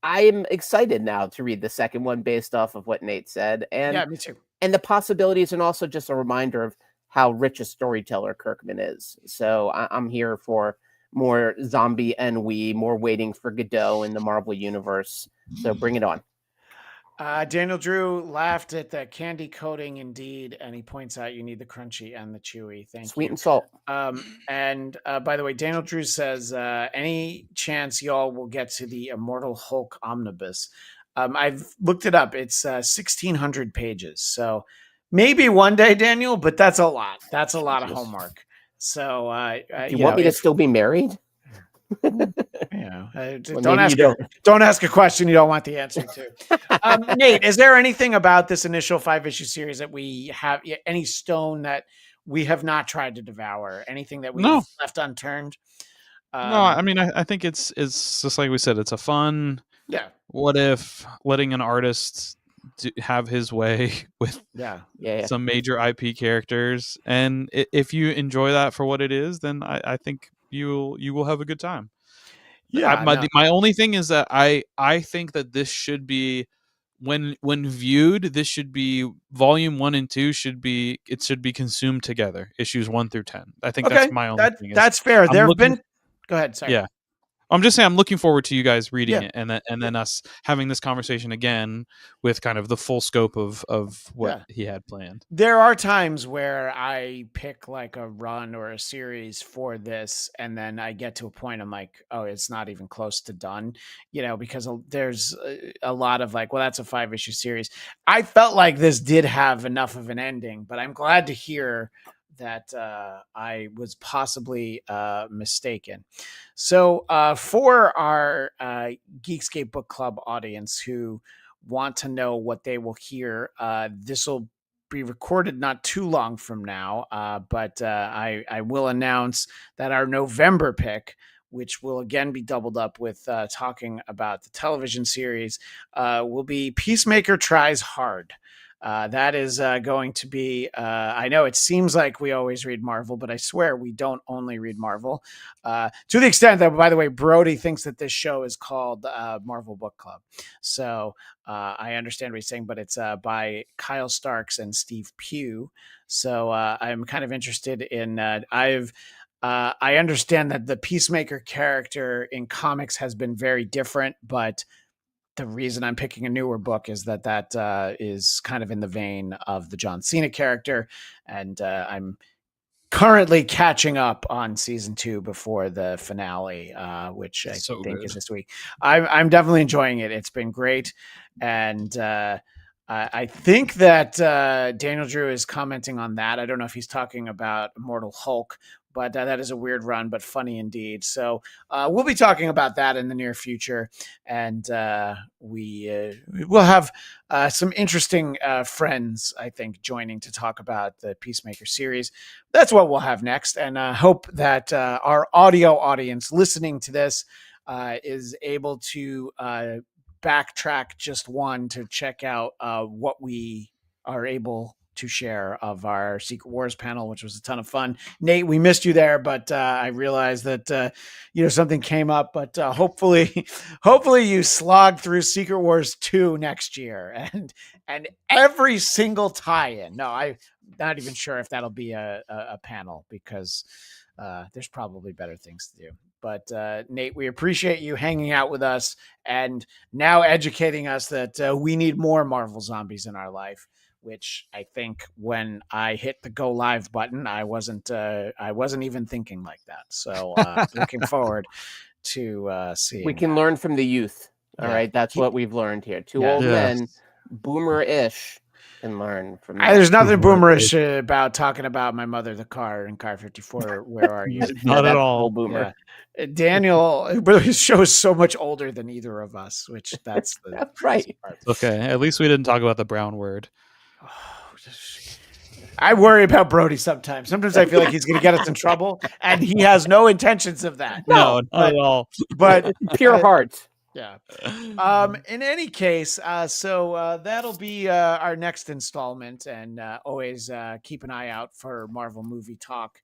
I'm excited now to read the second one based off of what Nate said. And yeah, me too. And the possibilities, and also just a reminder of how rich a storyteller Kirkman is. So I'm here for more zombie ennui, more waiting for Godot in the Marvel universe. So bring it on. Daniel Drew laughed at the candy coating indeed, and he points out you need the crunchy and the chewy. Thank you. Sweet and salt. And by the way, Daniel Drew says, any chance y'all will get to the Immortal Hulk Omnibus? I've looked it up. It's 1,600 pages. So maybe one day, Daniel, but that's a lot. That's a lot of homework. So you want me to still be married? Don't ask a question you don't want the answer to. Nate, is there anything about this initial 5-issue series that we have, any stone that we have not tried to devour, anything that we've left unturned? No, I mean, I think it's just like we said, it's a fun. Yeah. What if letting an artist have his way with some major IP characters, and if you enjoy that for what it is, then I think you will have a good time. Yeah. My only thing is that I think that this should be, when viewed, this should be volume 1 and 2 should be consumed together, issues 1 through 10. I think that's my only thing. That's fair. Go ahead. Sorry. Yeah. I'm just saying, I'm looking forward to you guys reading it, and then us having this conversation again with kind of the full scope of what he had planned. There are times where I pick like a run or a series for this, and then I get to a point I'm like, oh, it's not even close to done, because there's a lot of like, well, that's a 5-issue series. I felt like this did have enough of an ending, but I'm glad to hear that I was possibly mistaken. So for our Geekscape Book Club audience who want to know what they will hear, this will be recorded not too long from now, but I will announce that our November pick, which will again be doubled up with talking about the television series, will be Peacemaker Tries Hard. That is going to be, I know it seems like we always read Marvel, but I swear we don't only read Marvel. To the extent that, by the way, Brody thinks that this show is called Marvel Book Club. So I understand what he's saying, but it's by Kyle Starks and Steve Pugh. So I'm kind of interested in, I understand that the Peacemaker character in comics has been very different, but the reason I'm picking a newer book is that is kind of in the vein of the John Cena character. And I'm currently catching up on season 2 before the finale, which I think is this week. I'm definitely enjoying it. It's been great. And I think that Daniel Drew is commenting on that. I don't know if he's talking about Immortal Hulk, but that is a weird run, but funny indeed. So we'll be talking about that in the near future, and we will have some interesting friends, I think, joining to talk about the Peacemaker series. That's what we'll have next, and hope that our audio audience listening to this is able to backtrack just one to check out what we are able to share of our Secret Wars panel, which was a ton of fun. Nate, we missed you there, but I realized that something came up, but hopefully you slog through Secret Wars 2 next year and every single tie-in. No, I'm not even sure if that'll be a panel, because there's probably better things to do. But Nate, we appreciate you hanging out with us and now educating us that we need more Marvel Zombies in our life, which I think when I hit the go live button, I wasn't even thinking like that. So looking forward to seeing. We can learn from the youth. All right. That's what we've learned here. Two old men, boomer-ish, can learn from that. There's nothing boomerish about talking about my mother, the car, in Car 54. Where are you? Not at all. Boomer. Yeah. Daniel, his show is so much older than either of us, which that's right. Part. Okay, at least we didn't talk about the brown word. I worry about Brody sometimes. Sometimes I feel like he's going to get us in trouble, and he has no intentions of that. No, not at all. But pure heart. Yeah. In any case, so that'll be our next installment, and always keep an eye out for Marvel Movie Talk.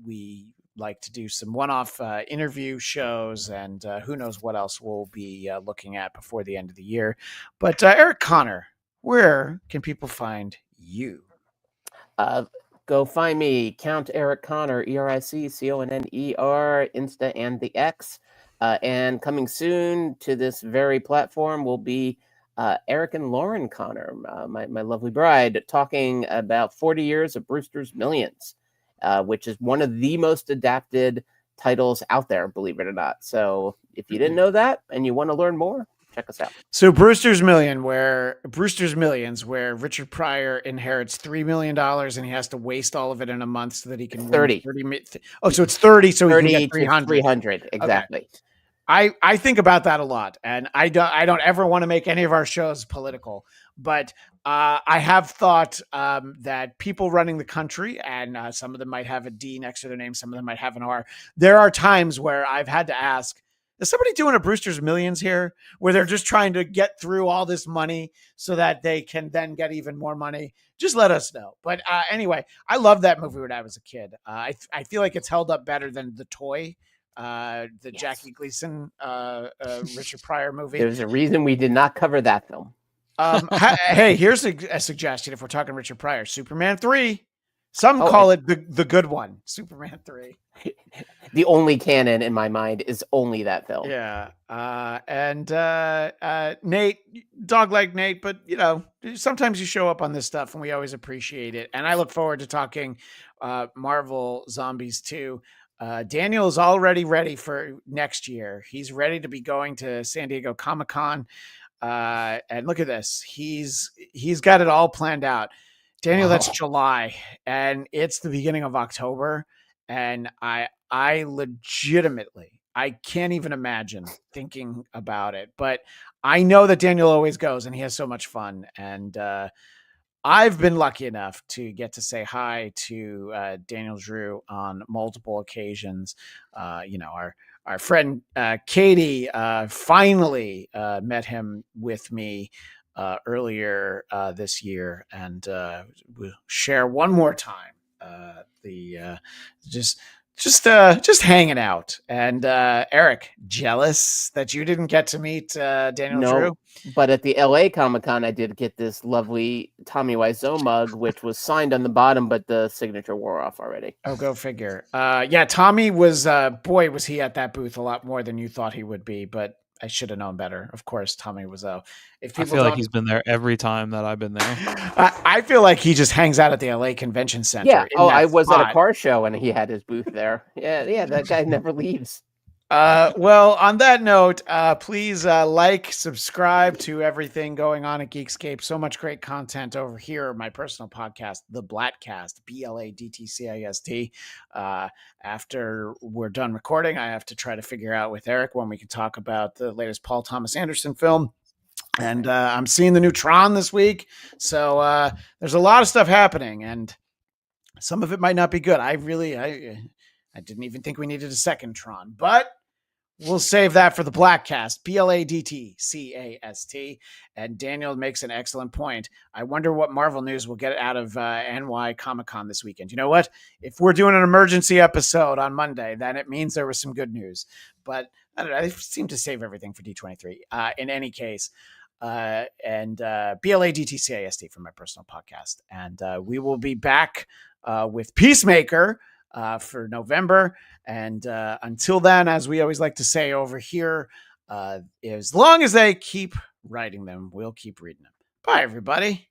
We like to do some one-off interview shows, and who knows what else we'll be looking at before the end of the year. But Eric Conner, where can people find you? Go find me, Count Eric Conner, EricConner, Insta and the X. And coming soon to this very platform will be Eric and Lauren Conner, my lovely bride, talking about 40 years of Brewster's Millions, which is one of the most adapted titles out there, believe it or not. So if you didn't know that and you want to learn more, check us out. So Brewster's Millions, where Richard Pryor inherits $3 million and he has to waste all of it in a month so that he can 30. So it's 30, so 30 he can get 300. 300, exactly. Okay. I think about that a lot, and I don't ever want to make any of our shows political, but I have thought that people running the country, and some of them might have a D next to their name, some of them might have an R. There are times where I've had to ask, is somebody doing a Brewster's Millions here, where they're just trying to get through all this money so that they can then get even more money? Just let us know. But anyway, I loved that movie when I was a kid. I feel like it's held up better than The Toy. Jackie Gleason, Richard Pryor movie. There's a reason we did not cover that film. Hey, here's a suggestion. If we're talking Richard Pryor, Superman 3. Some call it the good one, Superman 3. The only canon in my mind is only that film. Yeah. And Nate, dog like Nate, but sometimes you show up on this stuff and we always appreciate it. And I look forward to talking Marvel Zombies 2. Daniel is already ready for next year. He's ready to be going to San Diego Comic-Con. And look at this. He's got it all planned out. Daniel, That's July, and it's the beginning of October. And I legitimately, I can't even imagine thinking about it. But I know that Daniel always goes, and he has so much fun. And I've been lucky enough to get to say hi to Daniel Drew on multiple occasions. Our friend Katie finally met him with me earlier this year, and we'll share one more time just hanging out. And Eric, jealous that you didn't get to meet Daniel Drew? But at the LA Comic-Con, I did get this lovely Tommy Wiseau mug, which was signed on the bottom, but the signature wore off already. Oh, go figure. Yeah, Tommy was, boy, was he at that booth a lot more than you thought he would be, but I should have known better. Of course, Tommy Wiseau. If I feel like he's been there every time that I've been there. I feel like he just hangs out at the LA Convention Center. Yeah. in Oh, that I was spot. at a car show and he had his booth there. Yeah. That guy never leaves. Well, on that note, please like, subscribe to everything going on at Geekscape. So much great content over here. My personal podcast, The Bladtcast, BLADTCAST. After we're done recording, I have to try to figure out with Eric when we can talk about the latest Paul Thomas Anderson film. And I'm seeing the new Tron this week. So there's a lot of stuff happening, and some of it might not be good. I didn't even think we needed a second Tron, but we'll save that for the Bladtcast, BLADTCAST. And Daniel makes an excellent point. I wonder what Marvel news we'll get out of NY Comic-Con this weekend. You know what? If we're doing an emergency episode on Monday, then it means there was some good news. But I don't know. I seem to save everything for D23. In any case, and BLADTCAST for my personal podcast. And we will be back with Peacemaker for November. And until then, as we always like to say over here, as long as they keep writing them, we'll keep reading them. Bye, everybody.